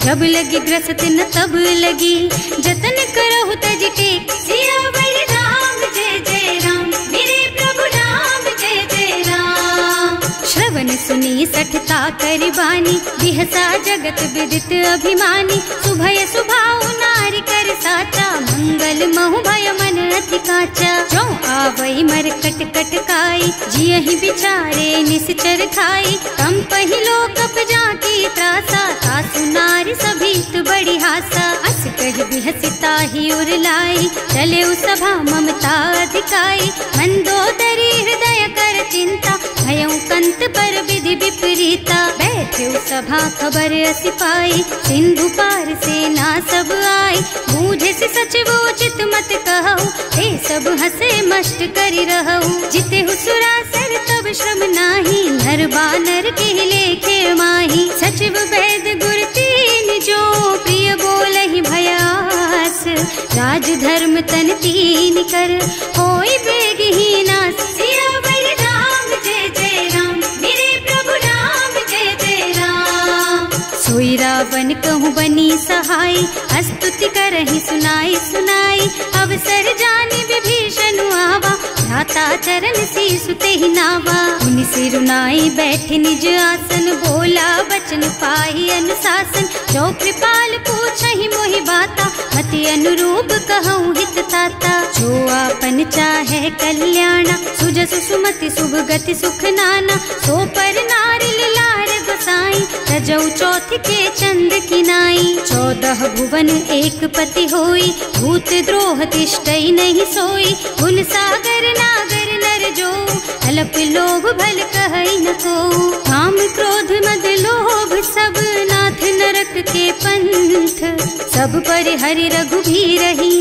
जब लगी ग्रसत न तब लगी, जतन करहु तज टेक। सियावर राम जय जय राम, मेरे प्रभु राम जय जय राम। श्रवण सुनी सठता कर बानी, बिहसा जगत विदित अभिमानी। सुभय सुभाउ नारी कर साचा, मंगल महु भय मन अति काचा। जो आवई मर कट कट काई, जियहि बिचारे निश्चर खाई। कम पहिलो कप जाकी त्रासा, सासु नारी सभीत बड़ी हासा। अस कहि बिहसिता ही उर लाई, चले सभा ममता अधिकाई। मंदोदरी हृदय कर चिंता, भयउ कंत पर विधि विपरीता। बैठे सभा खबर असी पाई, सिंधु पार सेना सब आई। बूझे से सचिव उचित मत कहु, हे सब हसे मष्ट करि रहु। जिते सुरासर तब श्रम नाही, नर बानर के लेखे माही। सचिव वैद गुर तीन जो, प्रिय बोलहि भयास। राज धर्म तन तीन कर, होई बेगहि नास। सियावर राम जय जय राम, मेरे प्रभु राम जय जय राम। सोई रावण कहूँ बनी सहाय, स्तुति करहि सुनाई सुनाई। अवसर जानि विभीषण आवा, भ्राता चरण सीसु तेहि नावा। मुनि सिरुनाई बैठे निज आसन, बोला बचन पाहि अनुशासन। जो कृपाल पूछहि मोहि बाता, मति अनुरूप कहूँ हित ताता। जो आपन चाहे कल्याणा, सुजसु सुमति शुभ गति सुख नाना। सो पर नारी लार गोसाई, रजौ चौथ के चंद किनाई। 14 भुवन एक पति होई, भूत द्रोह तिष्ठई नहीं सोई। गुण सागर नागर नर जो, अल्प लोभ भल कहई न को। काम क्रोध मद लोभ सब, नाथ नरक के पंथ। सब पर हरि रघुबीरहि,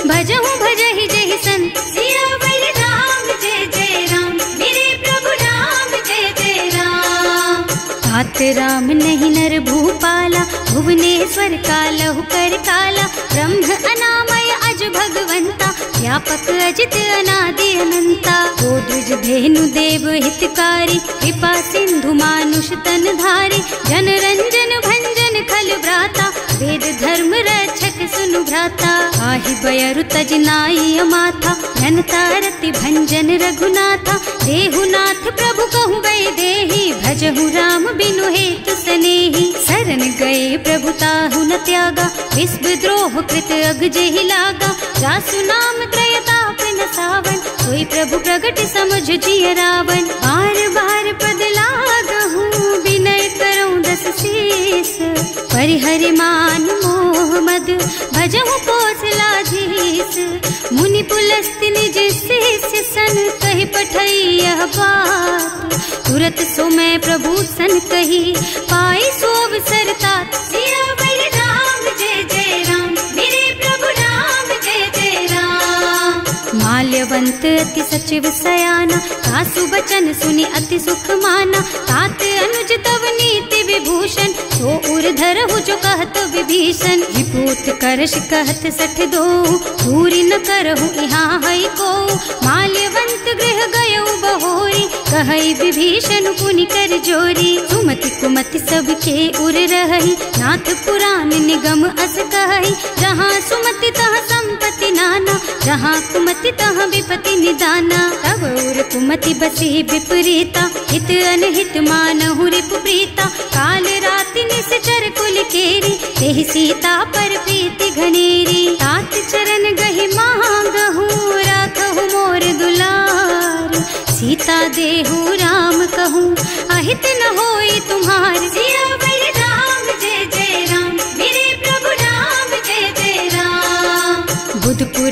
भजहु भजहि जहि संत। सियावर राम जय जय राम, मेरे प्रभु राम जय जय राम। तात राम नहीं नर भूपाला, भुवनेश्वर कालहु कर काला। ब्रह्म अनामय अज भगवंता, व्यापक अजित अनादि अनंता। गोद्विज धेनु देव हितकारी, कृपा सिंधु मानुष तन धारी। जन रंजन भंजन खल व्राता, वेद धर्म रक्षक सुनु भ्राता। आहि बयरु तज नाई अमाथा, घनता रति भंजन रघुनाथा। देहुनाथ प्रभु कहु बै देहि, भजहु राम बिनु हेतु सनेहि। शरण गए प्रभु ताहु न त्यागा, विश्व द्रोह कृत अग जेहि लागा। जासु नाम त्रय ताप न सावन, सोई प्रभु प्रगट समुझ जिय रावण। बार बार पद लागहु, विनय करऊं दस शीस। परिहरि मान मोह मद, भजहु कौशलाधीश। मुनि पुलस्त्य निज शिष्य सन, कहि पठई यह बात। तुरत सो मैं प्रभु सन कही, पाई सो अवसर तात। सियावर राम जय जय राम, मेरे प्रभु राम जय जय राम। माल्यवंत अति सचिव सयाना, सासु बचन सुनि अति सुख माना। तात अनुज तव नीति विभूषण, सो उर धरहु जो कहत विभीषण। विभूत करश कहत सठ दो, दूरी न करहु यहाँ हई को। माल्यवंत गृह गयउ बहोरी, कहई विभीषण पुनि कर जोरी। सुमति कुमति सबके उर रहई, नाथ पुराण निगम अस कहई। जहाँ सुमति तहाँ संपत्ति नाना, जहाँ कुमति तहाँ विपति निदाना। तब उर कुमति बसी विपरीता, हित अनहित मानहु रिपु प्रीता। काल राति निश्चर कुल केरी, तेहि सीता पर प्रीति घनेरी। तात चरण गहि मांगहु, राखहु मोर दुलार। सीता देहु राम कहूँ, अहित न होई तुम्हार। सियावर राम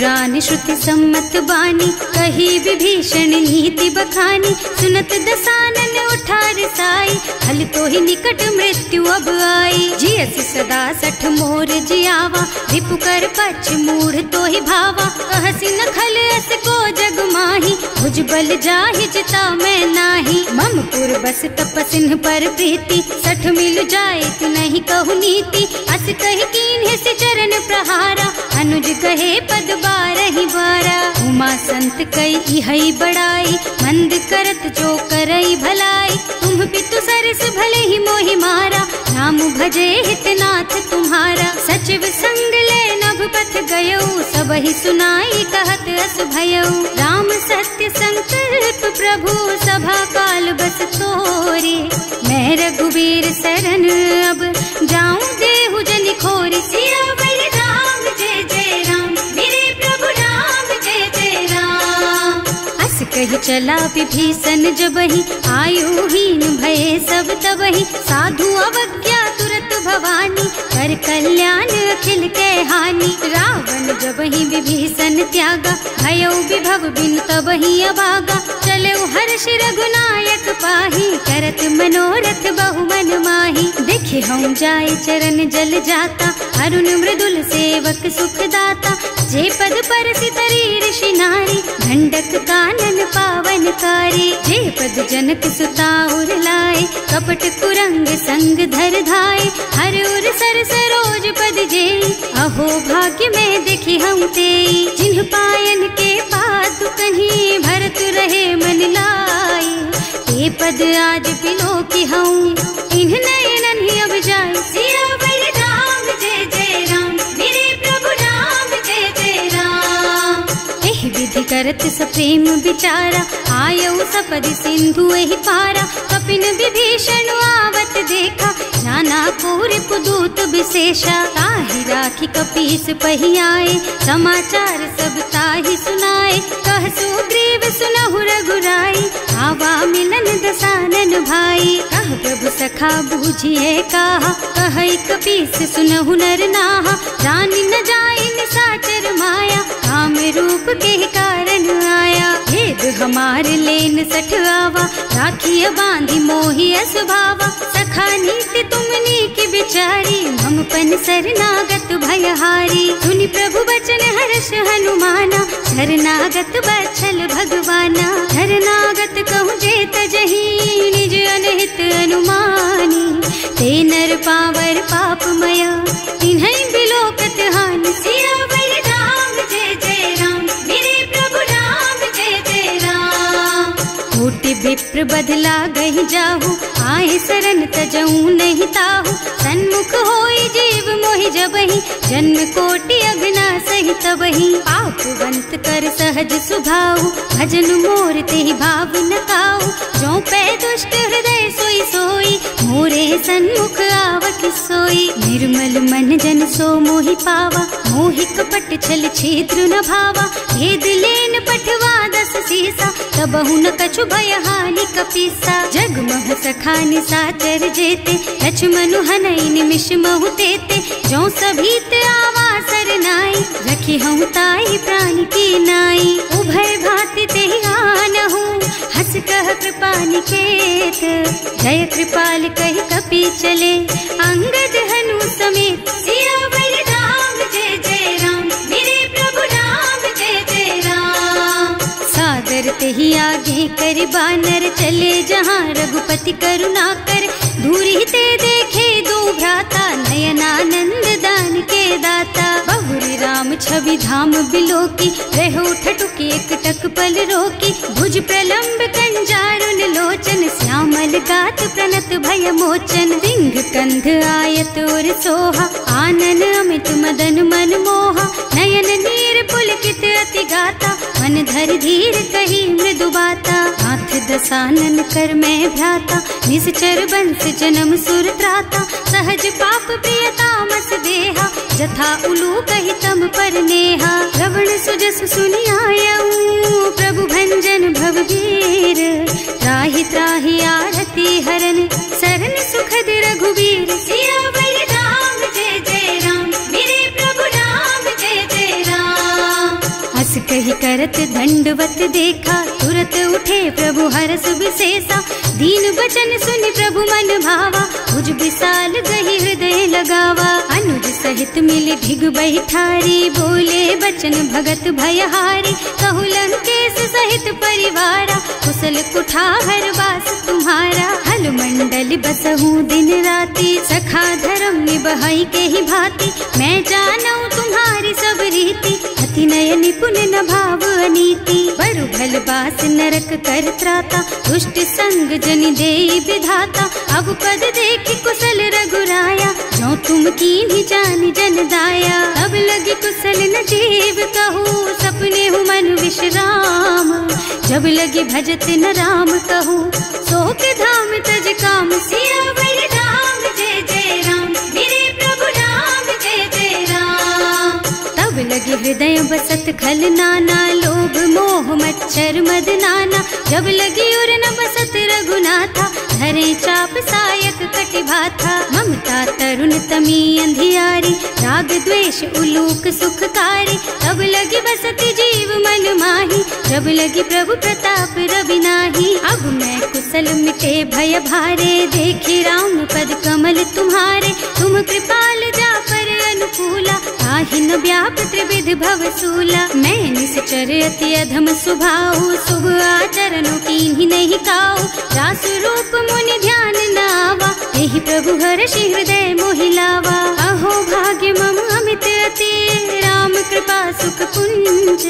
पुराण श्रुति सम्मत बानी, कही विभीषण नीति बखानी। सुनत दसानन उठार साई, हल तो ही निकट मृत्यु अब आई। जियसि सदा सठ मोर जियावा, रिपु कर पछ मूढ़ तो ही भावा। कहसि न खल अस को जग माही, भुज बल जाहि जिता मैं नाही। मम पुर बस तपसिन्ह पर प्रीति, सठ मिल जाए तु नहीं कहु नीति। अस कहि कीन्ह से चरण प्रहारा, अनुज कहे पद बारहि बारा। उमा संत कई इहई बड़ाई, मंद करत जो करई भलाई। तुम पितु सरस भले ही मोहि मारा, नाम भजे हितनाथ तुम्हारा। सचिव संग ले नभ पथ गयो, सबहि सुनाई कहत अस भयो। राम सत्य संकल्प प्रभु, सभा काल बस तोरे। मैं रघुवीर शरण अब, जाऊं देहु जनि खोरी। सियावर राम जय जय राम, मेरे प्रभु राम जय जय राम। अस कही चला विभीषण जबहि, आयुहीन भये सब तबहि। साधु अवज्ञा तुरत भवानी, कर कल्याण अखिल के हानि। रावण जबहि विभीषण त्यागा, भयो विभव बिन तबहि अभागा। चले हर्ष रघुनायक पाही, करत मनोरथ बहु मन माही। देखे हम जाए चरण जल जाता, अरुण मृदुल सेवक सुख दाता। जे पद पर सितरी ऋषि नारी, ढंडक कानन पावन कारी। जे पद जनक सुता उर लाए, कपट कुरंग संग धर धाय। हर उर सर सरोज पद जेई, अहो भाग्य में देखी हम तेई। जिन्ह पायन के पादु कहीं, भरत रहे मन लाई। ते पद आज बिलो की हूँ, इन्ह नयनन ही अब जाए। सियावर राम जय जय राम, मेरे प्रभु राम जय जय राम। एहि विधि करत सप्रेम विचारा, आयऊ सपदि सिंधु एहि पारा। कपिन विभीषण आवत देखा, नाना कोर पुदूत विशेषा। ताहि राखी कपीस पहि आए, समाचार सब ताहि सुनाए। कह सुग्रीव सुनहु रघुराई, आवा मिलन दसानन भाई। कह प्रभु सखा बूझिए कहा, कहै कपीस सुनहु नर नाहा। जानि न जाए निसाचर माया, काम रूप के कारण आया। भेद हमार लेन सठ आवा, राखिय बांधि मोहि असुभावा। सखा नीति तुमनी की बिचारी, मम पन शरणागत भयहारी। सुनि प्रभु बचन हर्ष हनुमाना, शरणागत बछल भगवाना। शरणागत कहूँ जे तजहि, निज अनहित अनुमानी। ते नर पावर पापमया, तिन्है बिलोकत हानि। सियावर राम जय जय राम, मेरे प्रभु राम जय जय राम। कोटि विप्र बदला गहि जाहु, आए शरण तजऊ नहीं ताहु। सन्मुख होई जीव मोहि जबहि, जन्म कोटि अघना सहि तबहि। पापवंत कर सहज सुभाऊ, भजन मोर तेहि भाव न काऊ। जो पै दुष्ट हृदय सोई सोई, मोरे सन्मुख आवक सोई। निर्मल मन जन सो मोहि पावा, मोहि कपट छल छिद्र न भावा। भेद लेन पठवा दस सीसा, तबहु न कछु भय हानि कपीसा। जग महु सखा निसाचर जेते, लक्ष्मण हनई निमिष महु तेते। जो सभीत आवा सरनाई, रखी हूँ ताई प्राण की नाई। उभय भांति तेहि आनहु, हस कह कृपा निकेत। जय कृपाल कहि कपि चले, अंगद हनु समेत। सियावर राम जय जय राम, मेरे प्रभु राम जय जय राम। सादर तेहि आगे कर बानर, चले जहाँ रघुपति करुणा कर। दूरी ते देखे दो भ्राता, नयनानंद दान के दाता। बहुरी राम छवि धाम बिलोकी, रहो ठटुकी एक टक पल रोकी। भुज प्रलंब कंजारुन लोचन, श्यामल गात प्रणत भय मोचन। सिंह कंध आयत और सोहा, आनन अमित मदन मन मोहा। नयन नीर पुलकित अति गाता, मन धर धीर कही मृदु बाता। हाथ दसानन कर मैं भ्राता, निश्चर बंस जन्म सुर त्राता। सहज पाप प्रियतामस देहा, जथा उलू कहि तम पर नेहा। श्रवण सुजस सुनि आयऊ, प्रभु भंजन भवबीर। त्राहि त्राहि आरती हरन, सरन सुखद रघुबीर। सियावर राम जय जय राम, मेरे प्रभु राम जय जय राम। करत दंडवत देखा, तुरत उठे प्रभु हरस विशेषा। दीन बचन सुनि प्रभु मन भावा, भुज विशाल गही हृदय लगावा। अनुज सहित मिल ढिग बैठारी, बोले बचन भगत भयहारी। कहु लंकेश सहित परिवारा, कुशल कुठार वास तुम्हारा। हल मंडल बसहु दिन राति, सखा धर्म निबहाई के ही भांति। मैं जानू तुम्हारी सब रीति, अति नय निपुण न भाव अनीति। बरु भल बास नरक कर त्राता, दुष्ट संग जनि देई विधाता। अब पद देखि कुशल रघुराया, जो तुम कीन्ही जानि जन दाया। अब लगी कुशल न जीव कहूँ, सपने हूँ मन विश्राम। जब लगी भजत न राम कहूँ, सो के धाम तज काम। सियावर राम जय जय राम, मेरे प्रभु राम जय जय राम। तब लगी हृदय बसत खल नाना, लोभ मोह मच्छर मद नाना। जब लगी उर न बसत रघुनाथा, धरे चाप सायक कटि भाथा। ममता तरुण तमी अंधियारी, राग द्वेष उलूक सुखकारी। तब लगी बसती जीव मन माही, जब लगी प्रभु प्रताप रवि नाही। अब मैं कुशल मिटे भय भारे, देखी राम पद कमल तुम्हारे। तुम कृपाल जा पर अनुकूला, ताहि न व्याप त्रिविध भव सूला। मैं निश्चर अति अधम सुभाऊ, शुभ आचरणों कीन्ही नहीं काऊ। रास रूप मुनि ध्यान न आवा, यही प्रभु हर्षि हृदय मोहिलावा। अहो भाग्य मम अमित अति, राम कृपा सुख पुंज।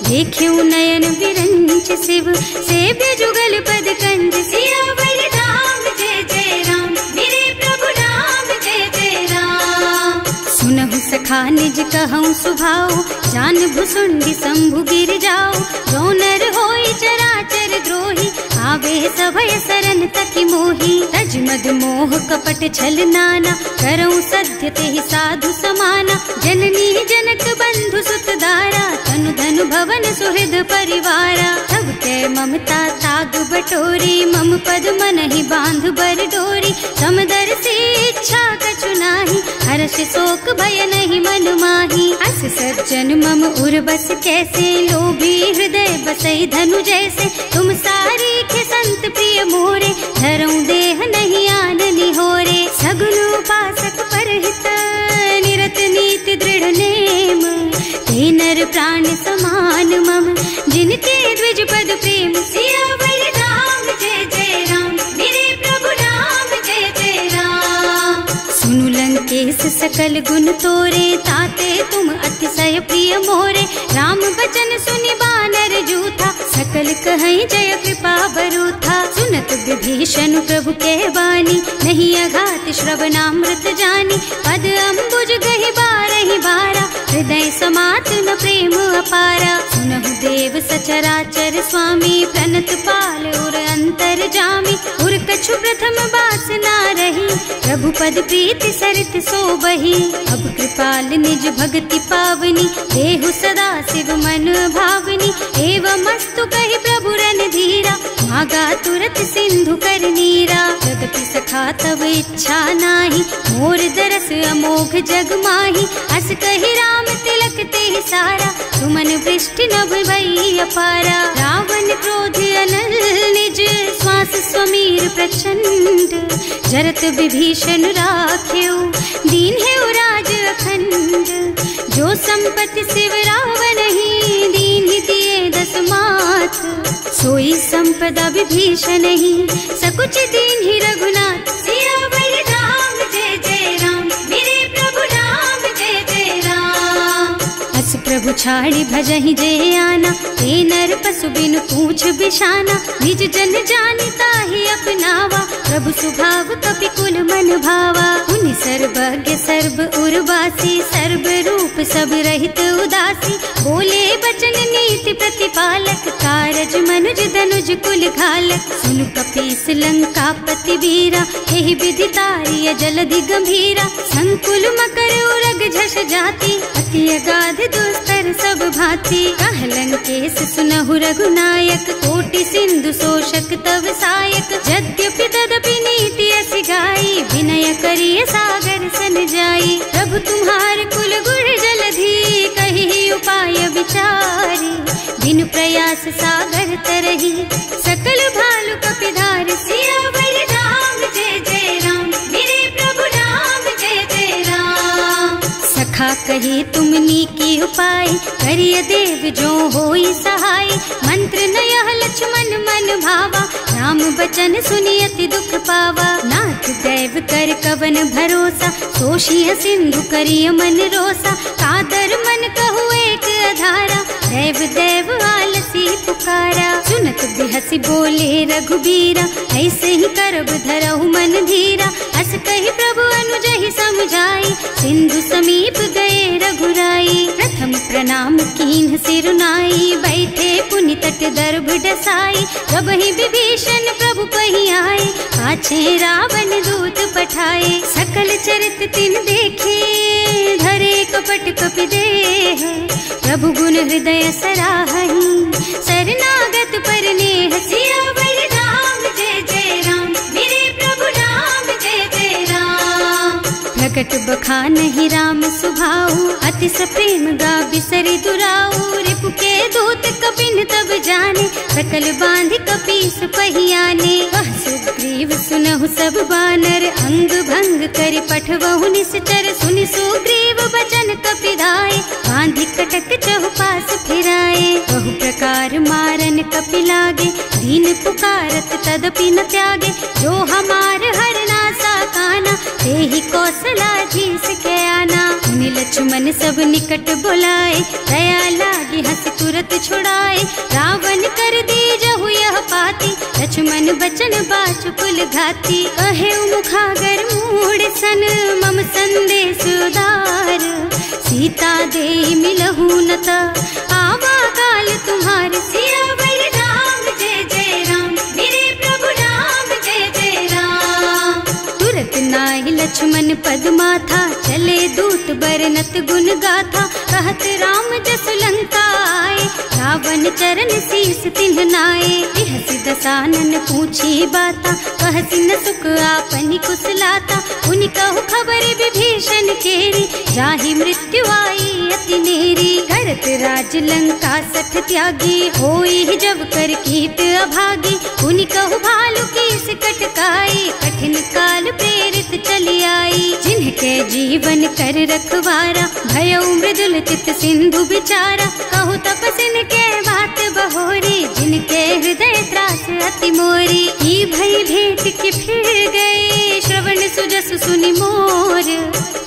देख्यऊ नयन विरंच शिव, सेव्य जुगल पद कंज। सियावर राम जय जय राम, मेरे प्रभु राम जय जय राम। सुनहु सखा निज कहूँ सुभाऊ, जान भुसुंडी शंभु गिर जाऊ। जो नर होई चराचर द्रोही, आवे सभय सरन तकी मोही। तज मद मोह कपट छल नाना, करऊँ सत्य तेहि साधु समाना। जननी जनक बंधु सुत दारा, तनु धनु भवन सुहृद परिवारा। तब के ममता ताग बटोरी, मम पद मन ही बांध बर डोरी। समदर से इच्छा कछु नाही, हर्ष शोक भय नहीं मन माही। अस सज्जन मम उर बस कैसे, लोभी हृदय बसई धनु जैसे। तुम सारी के संत प्रिय मोरे, धरऊं देह नहीं आन निहोरे। सगुन उपासक परहित, निरत नीति दृढ़ नेम। ते नर प्राण समान मम, जिनके द्विज पद प्रेम। सियावर राम जय जय राम, मेरे प्रभु राम जय जय राम। सुनु लंकेश सकल गुण तोरे, ताते तुम अतिशय प्रिय मोरे। राम बचन सुनि बानर जूथा, सकल कहई जय कृपा बरूथा। सुनत विभीषण प्रभु के बानी, नहीं अघात श्रवणामृत जानी। पद अम्बुज गहि बारहि बारा, हृदय समात न प्रेम अपारा। सुनहु देव सचराचर स्वामी, प्रणत पाल उर अंतर जामी। उर कछु प्रथम बास ना रही, प्रभु पद प्रीति सरित सो बही। अब कृपाल निज भक्ति पावनी, देहु सदा शिव मन भावनी। एवं मस्तु कहि प्रभु रन धीरा, मागा तुरत सिंधु कर नीरा। जगति सखा तब इच्छा नाही, मोर दरस अमोघ जग माही। अस कहि राम तिलक तेहि सारा, सुमन वृष्टि नभ भई अपारा। रावण क्रोध अनल निज, श्वास स्वमीर प्रचंड। जरत विभीषण राख्यो, दीन है राज अखंड। जो संपत्ति शिव रावण ही, दीन ही दिए दस मात। सोई संपदा विभीषण ही, सकुच दीन ही रघुनाथ। सियावर राम जय जय राम, मेरे प्रभु राम जय जय राम। अस प्रभु छाड़ी भजहि जय आना, ते नर पशु बिनु पूछ बिछाना। निज जन जानिता ही अपनावा, प्रभु सुभाव कपि कुल मन भावा। उनि सर्वज्ञ सर्व उर्वासी, सर्व रूप सब रहित उदासी। बोले बचन नीति प्रतिपालक, कारज मनुज धनुज कुल घालक। सुनु कपीस लंकापति वीरा, एहि विधि तारिय जलधि गंभीरा। संकुल मकर उरग झष जाति, अति अगाध दुस्तर सब भांति। कह लंकेश सुनहु रघुनायक, कोटि सिंधु शोषक तव सायक। यद्यपि तदपि नीति अस गाई, विनय करिय सागर सन जाई। प्रभु तुम्हार कुल गुण जलधि, कहि उपाय विचारी। रस सागर तरही। सकल भालु कपिधार सियावर राम जय जय राम, मेरे प्रभु राम जय जय राम। सखा कहे तुमनी की उपाय, करिय देव जो होई सहाय। मंत्र नयह लक्ष्मण मन भावा, राम बचन सुनि अति दुख पावा। नाथ दैव कर कवन भरोसा, सोषिय सिंधु करिय मन रोसा। कादर मन कहु एक अधारा, दैव दैव आलसी पुकारा। सुनत बिहसी बोले रघुबीरा, ऐसे ही करब धरहु मन धीरा। अस कहि प्रभु अनुजहि समझाई, सिंधु समीप गए रघुराई। प्रथम प्रणाम कीन्ह सिरुनाई, बैठे पुनि तट दर्भ डसाई। जब ही विभीषण प्रभु पही आए, पाछे रावण दूत पठाए। सकल चरित तिन देखे, धरे कपट कपि देह। प्रभु गुण हृदय सराहहि, शरणागत पर नेह। सियावर राम जय जय राम, मेरे प्रभु राम जय जय राम। प्रकट बखानहि राम सुभाऊ, अति सप्रेम गा बिसरि दुराऊ। रिपु के दूत कपिन तब जाने, सकल बांधि कपीस पहियाने। वह सुग्रीव सुनहु सब बानर, अंग भंग करि पठवहु निश्चर। सुनि सुग्रीव बचन कपिधाय, बांधि कटक चहुपास फिराए। बहु प्रकार मारन कपि लागे, दीन पुकारत तदपि न त्यागे। जो हमार हरना सा काना, तेहि कौशलाधीश के आना। मुनि लक्ष्मण सब निकट बुलाए, दया लागी हंस तुरत छुड़ाए। रावण कर दीजहु यह पाती, लक्ष्मण बचन बाचु कुल घाती। कहे मुखागर मूढ़ सन, मम संदेश उदार। सीता दे मिलहु न त, आवा काल तुम्हारे। सियावर राम जय जय राम, मेरे प्रभु राम जय जय राम। तुरत नाहि लक्ष्मण पद माथा, चले दूत बरनत गुण गाथा। कहत राम जसु लंका आए, रावण चरण शीस तिन्ह नाए। बिहसि दसानन पूछी बाता, कहसि न सुख आपनि कुशलाता। उनि कहु खबर विभीषण केरी, जाहि मृत्यु आई अति नेरी। करत राज लंका सठ त्यागी, होई जब कर कीट अभागी। उनि कहु भालु कीस कटकाई, कठिन काल प्रेरित चली आई। जिनके जीवन कर रखवारा, भयउ मृदुल चित सिंधु बिचारा। कहु तपसिन के बात बहोरी, जिनके हृदय त्रास अति मोरी। की भई भेंट के फिर गए, श्रवण सुजस सुनि मोर।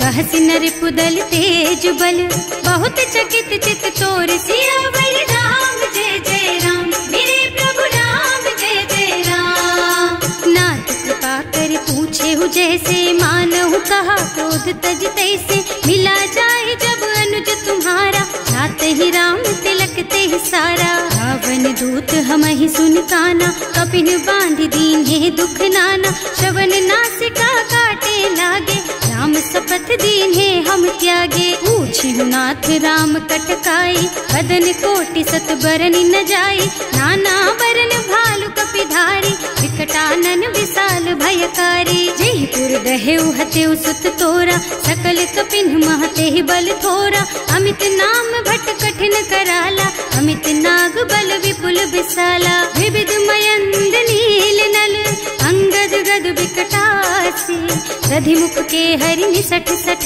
कहसि नर पुदल तेज बल, बहुत चकित चित तोर। सियावर राम जय जय राम, मेरे प्रभु राम जय जय राम। नाथ कृपा कर पूछे हु जैसे, मानहु कहा क्रोध तज तैसे। मिला जाए जब अनुज तुम्हारा, जाते ही राम तिलक ते सारा। रावण दूत हमहि सुन काना, कपिन बांधि दीन्हे दुख नाना। श्रवण नासिका काटे लागे, राम शपथ दीन्हे हम त्यागे। पूछिहु नाथ राम कटकाई, बदन कोटि सत बरन न जाई। नाना बरन भालु कपिधारी, विकटानन विशाल भयकारी। जेहि पुर दहेउ हतेउ सुत तोरा, सकल कपिन महते बल थोरा। अमित नाम भट कठिन कराला, अमित नाग बल विपुल विशाला। विविध मयंद नील नल, अंगद गद विकटासी। दधि मुख के हरि निसठ सठ,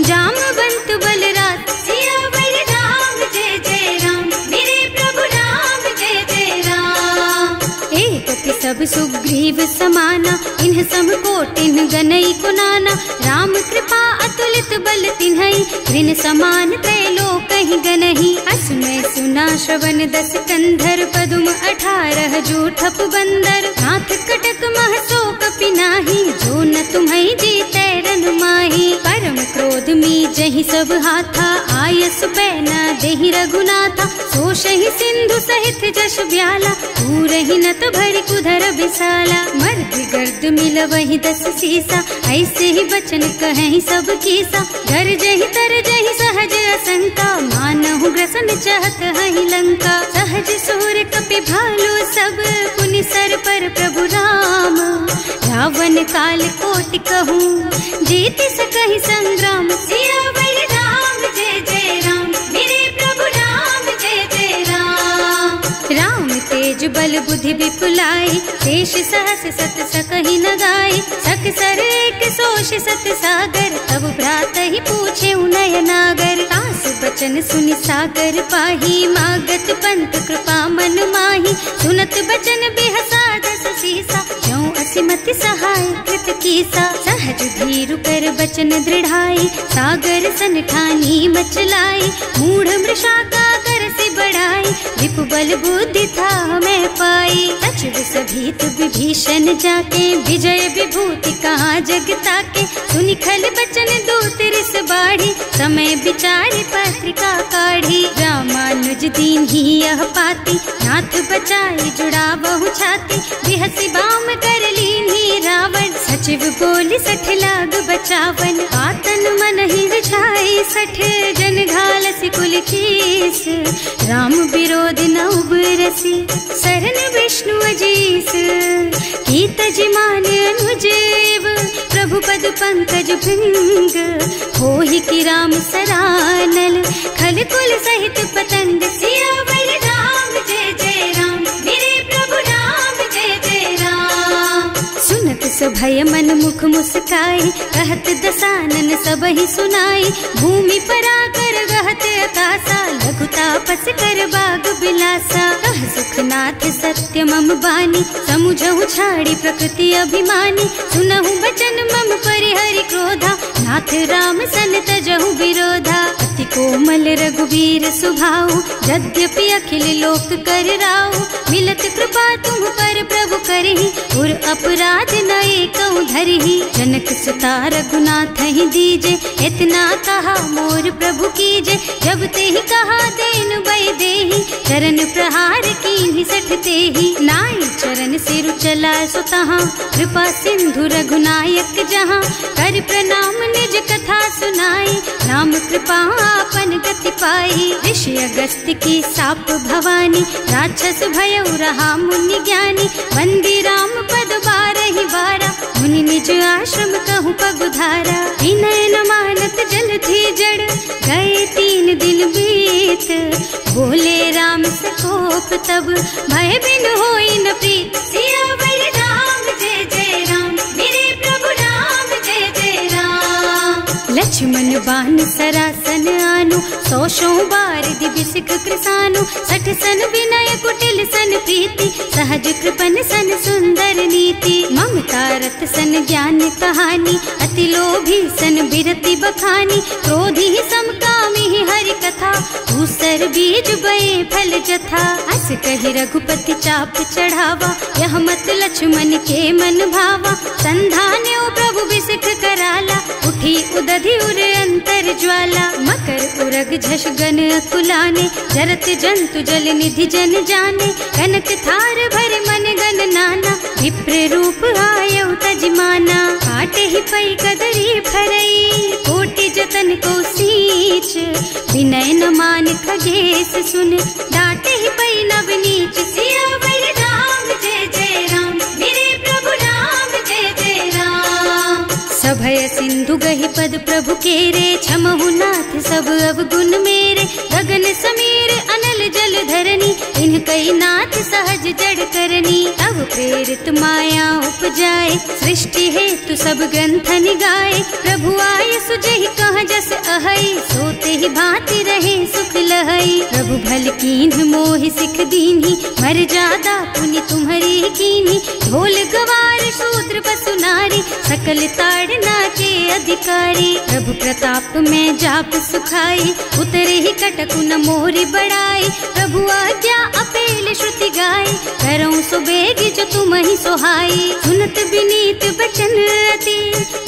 जामवंत बलराज। सियावर राम जय जय राम, मेरे प्रभु राम जय जय राम। एक सब सुग्रीव समाना, इन्ह सम कोटिन गनई को नाना। राम कृपा अतुलित बल तिन्हई, ऋण समान त्रैलोकहि गनहि। असुनै सुना श्रवण दस कंधर, पदुम 18 जूठप बंदर। नाथ कटक मह सो कपि नाही, जो न तुम्हई जीतै रन माही। परम क्रोध मी जहि सब हाथा, आयस पैना देहि रघुनाथा। सोषहि सिंधु सहित जश ब्याला, पूरहि नत भरि कुधर बिसाला। मर्द गर्द मिलवहि 10 सीसा, ऐसे ही बचन कहें सब कीसा। घर जहि तर जहि सहज असंका, मानहु ग्रसन चाहत हहि लंका। सहज सूर कपि भालु सब, पुनि सर पर प्रभु राम। रावण काल कोटि कहूँ, जीत सकहि संग्राम। सियावर राम जय जय राम, मेरे प्रभु राम जय जय राम। बल बुद्धि विपुलाई, शेष सहस सत सकहि न गाय, सक सर एक सोष सत सागर, तब भ्रात ही पूछे उनय नागर। तास बचन सुनि सागर पाही, मागत पंत कृपा मन माही, सुनत बचन बिहसा दस सीसा, ज्यों असिमति सहाय कृत कीसा। सहज धीरु कर बचन दृढ़ाई, सागर सन ठानी मचलाई, मूढ़ मृषा का कर से बढ़ाई, विपु बल बुद्धि था मैं पाई। सच विसभीत विभीषण जाके, विजय विभूति कहाँ जगता के, सुनि खल बचन दूत रिस बाढ़ी, समय विचारी पत्रिका काढ़ी। रामानुज दीन ही यह पाती, नाथ बचाई जुड़ा बहु छाती, बिहसी बाम कर लीन्ही रावण, सचिव बोली सठ लाग बचावन। आतन मन ही रिझाई सठ, जन घालसी कुल कीस, राम विरोध न उबरसी, सरन विष्णु अजीस। कीत जिमान अनुजेव, प्रभु पद पंकज भृंग, होहि की राम सरानल, खल कुल सहित पतंग। सियावर राम जय जय राम, मेरे प्रभु राम जय जय राम। सुनत सभय मन मुख मुस्काई, कहत दसानन सबहि सुनाई, भूमि पराकर गहत आकाशा, लघु तापस कर बाग बिलासा। कह सुखनाथ सत्य मम बानी, समुझहु छाड़ी प्रकृति अभिमानी, सुनहु बचन मम परिहरि क्रोधा, नाथ राम सन तजहु विरोधा। अति कोमल रघुवीर सुभाऊ, यद्यपि अखिल लोक कर राऊ, मिलत कृपा तुम पर प्रभु करहि, उर अपराध न एकौ धरहि। जनक सुता रघुनाथ ही दीजे, इतना कहा मोर प्रभु कीजे, जब ते ही कहा देन बय देहि, चरण प्रहार कीन्हि सठ तेहि। नाई चरण सिरु चला सुतहाँ, कृपा सिंधु रघुनायक जहाँ, कर प्रणाम निज कथा सुनाई, राम कृपा आपन गति पाई। ऋषि अगस्त्य की साप भवानी, राक्षस भयउ रहा मुनि ज्ञानी, वंदी राम पद बारहि बारा, मुनि निज आश्रम कहूँ पगुधारा। विनय न मानत जल थी जड़, गए 3 दिन बीत, बोले राम सकोप तब, भय बिन होई न प्रीत। सियावर राम जय जय राम, मेरे प्रभु राम जय जय राम। लक्ष्मण बान सरासन आनु, 100 बार दिव्य सिख कृसानु, 60 सन विनय कुटिल सन प्रीति, सहज कृपन सन सुंदर नीति। ममता रत सन ज्ञान कहानी, अति लोभी सन बिरति बखानी, क्रोधी समकामी ही हरि कथा, दूसर बीज बये फल जथा। अस कहि रघुपति चाप चढ़ावा, यह मत लक्ष्मण के मन भावा, संधान्यो प्रभु बिसिख कराला, उठी उदधि उर अंतर ज्वाला। मकर उरग झष गन अकुलाने, जरत जंतु जल निधि जन जाने, कनक थार भर मन गन नाना, विप्र रूप आयउ तजमाना। काटे ही पई कदरी फरई, कोटि जतन को सींच, विनय न मान खगेश सुन, डांटे ही पई नव नीच। सियावर राम जय जय राम, मेरे प्रभु राम जय जय राम। सभय सिंधु गहि पद प्रभु केरे, क्षमहु नाथ सब अवगुण मेरे, गगन समीर अनल जल धरनी, इनकई नाथ सहज जड़ करनी। तब प्रेरित माया उपजाए, सृष्टि हेतु सब ग्रंथ निगाए, प्रभु आय सुजहि कह जस अहै, सोते ही भांति रहे सुख लहै। प्रभु भल कीन्ह मोहि सिख दीन्ही, मर्यादा पुनि तुम्हरी कीन्ही, ढोल गवार शूद्र पशु नारी, सकल ताड़ना के अधिकारी। प्रभु प्रताप में जाप सुखाई, उतरे ही कटकु न मोरी बड़ाई, प्रभु आज्ञा अपेल श्रुति गाय, करऊं सुबेगी जो तुम ही सोहाई। सुनत विनीत बचन अति,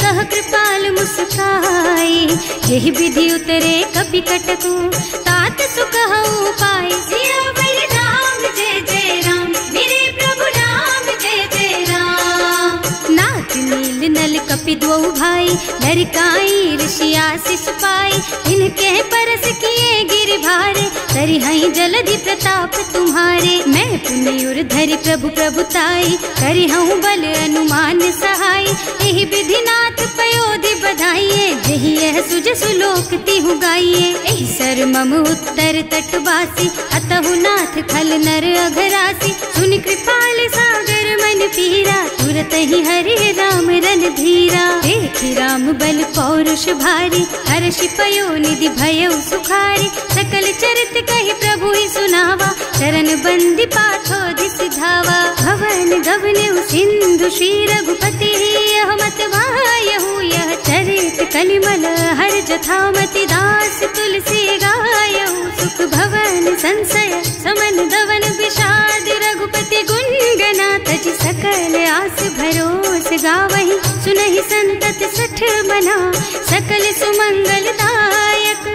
कह कृपाल मुस्काई, यही विधि उतरे कपि कटकु, तात सुकहु पाई। सियावर राम जय जय राम, मेरे प्रभु राम जय जय राम। नाथ नील नल कपि द्वौ भाई, लरिकाई ऋषि आशीष पाई, इनके परस किए गिर भारे, तरिहै जलधि प्रताप तुम्हारे। मैं पुनि उर धरि प्रभु प्रभुताई, करिहऊँ बल अनुमान सहाय, एहि विधि नाथ पयोधि बधाइए, जहि यह जसु जसु लोक तिहु गाइए। एहि सर मम उत्तर तटवासी, अतहु नाथ खल नर अघरासी। सुनि कृपाल सागर मन पीरा, तुरत ही हरि राम रन धीरा। देखि राम बल पौरुष भारी, हर्षि पयो निधि भयउ सुखारी। सकल चरित कहि प्रभु ही सुनावा, चरण बंदी पाथो सिधावा। भवन गवनेउ सिंधु श्री रघुपति, यह मत वायहु यह चरित कलिमल हर जथामति। दास तुलसी गायहु, सुख भवन संशय समन दवन विषाद। रघुपति गुण गना तज सकल आस भरोस गावहि। सुनहि संतत सठ मना, सकल सुमंगल दायक।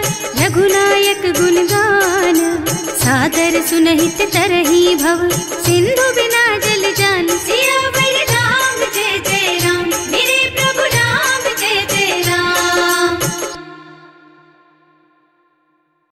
रघुनायक गुण गान, सादर सुनहित तरहि भव। सिंधु बिना जल जान सिया।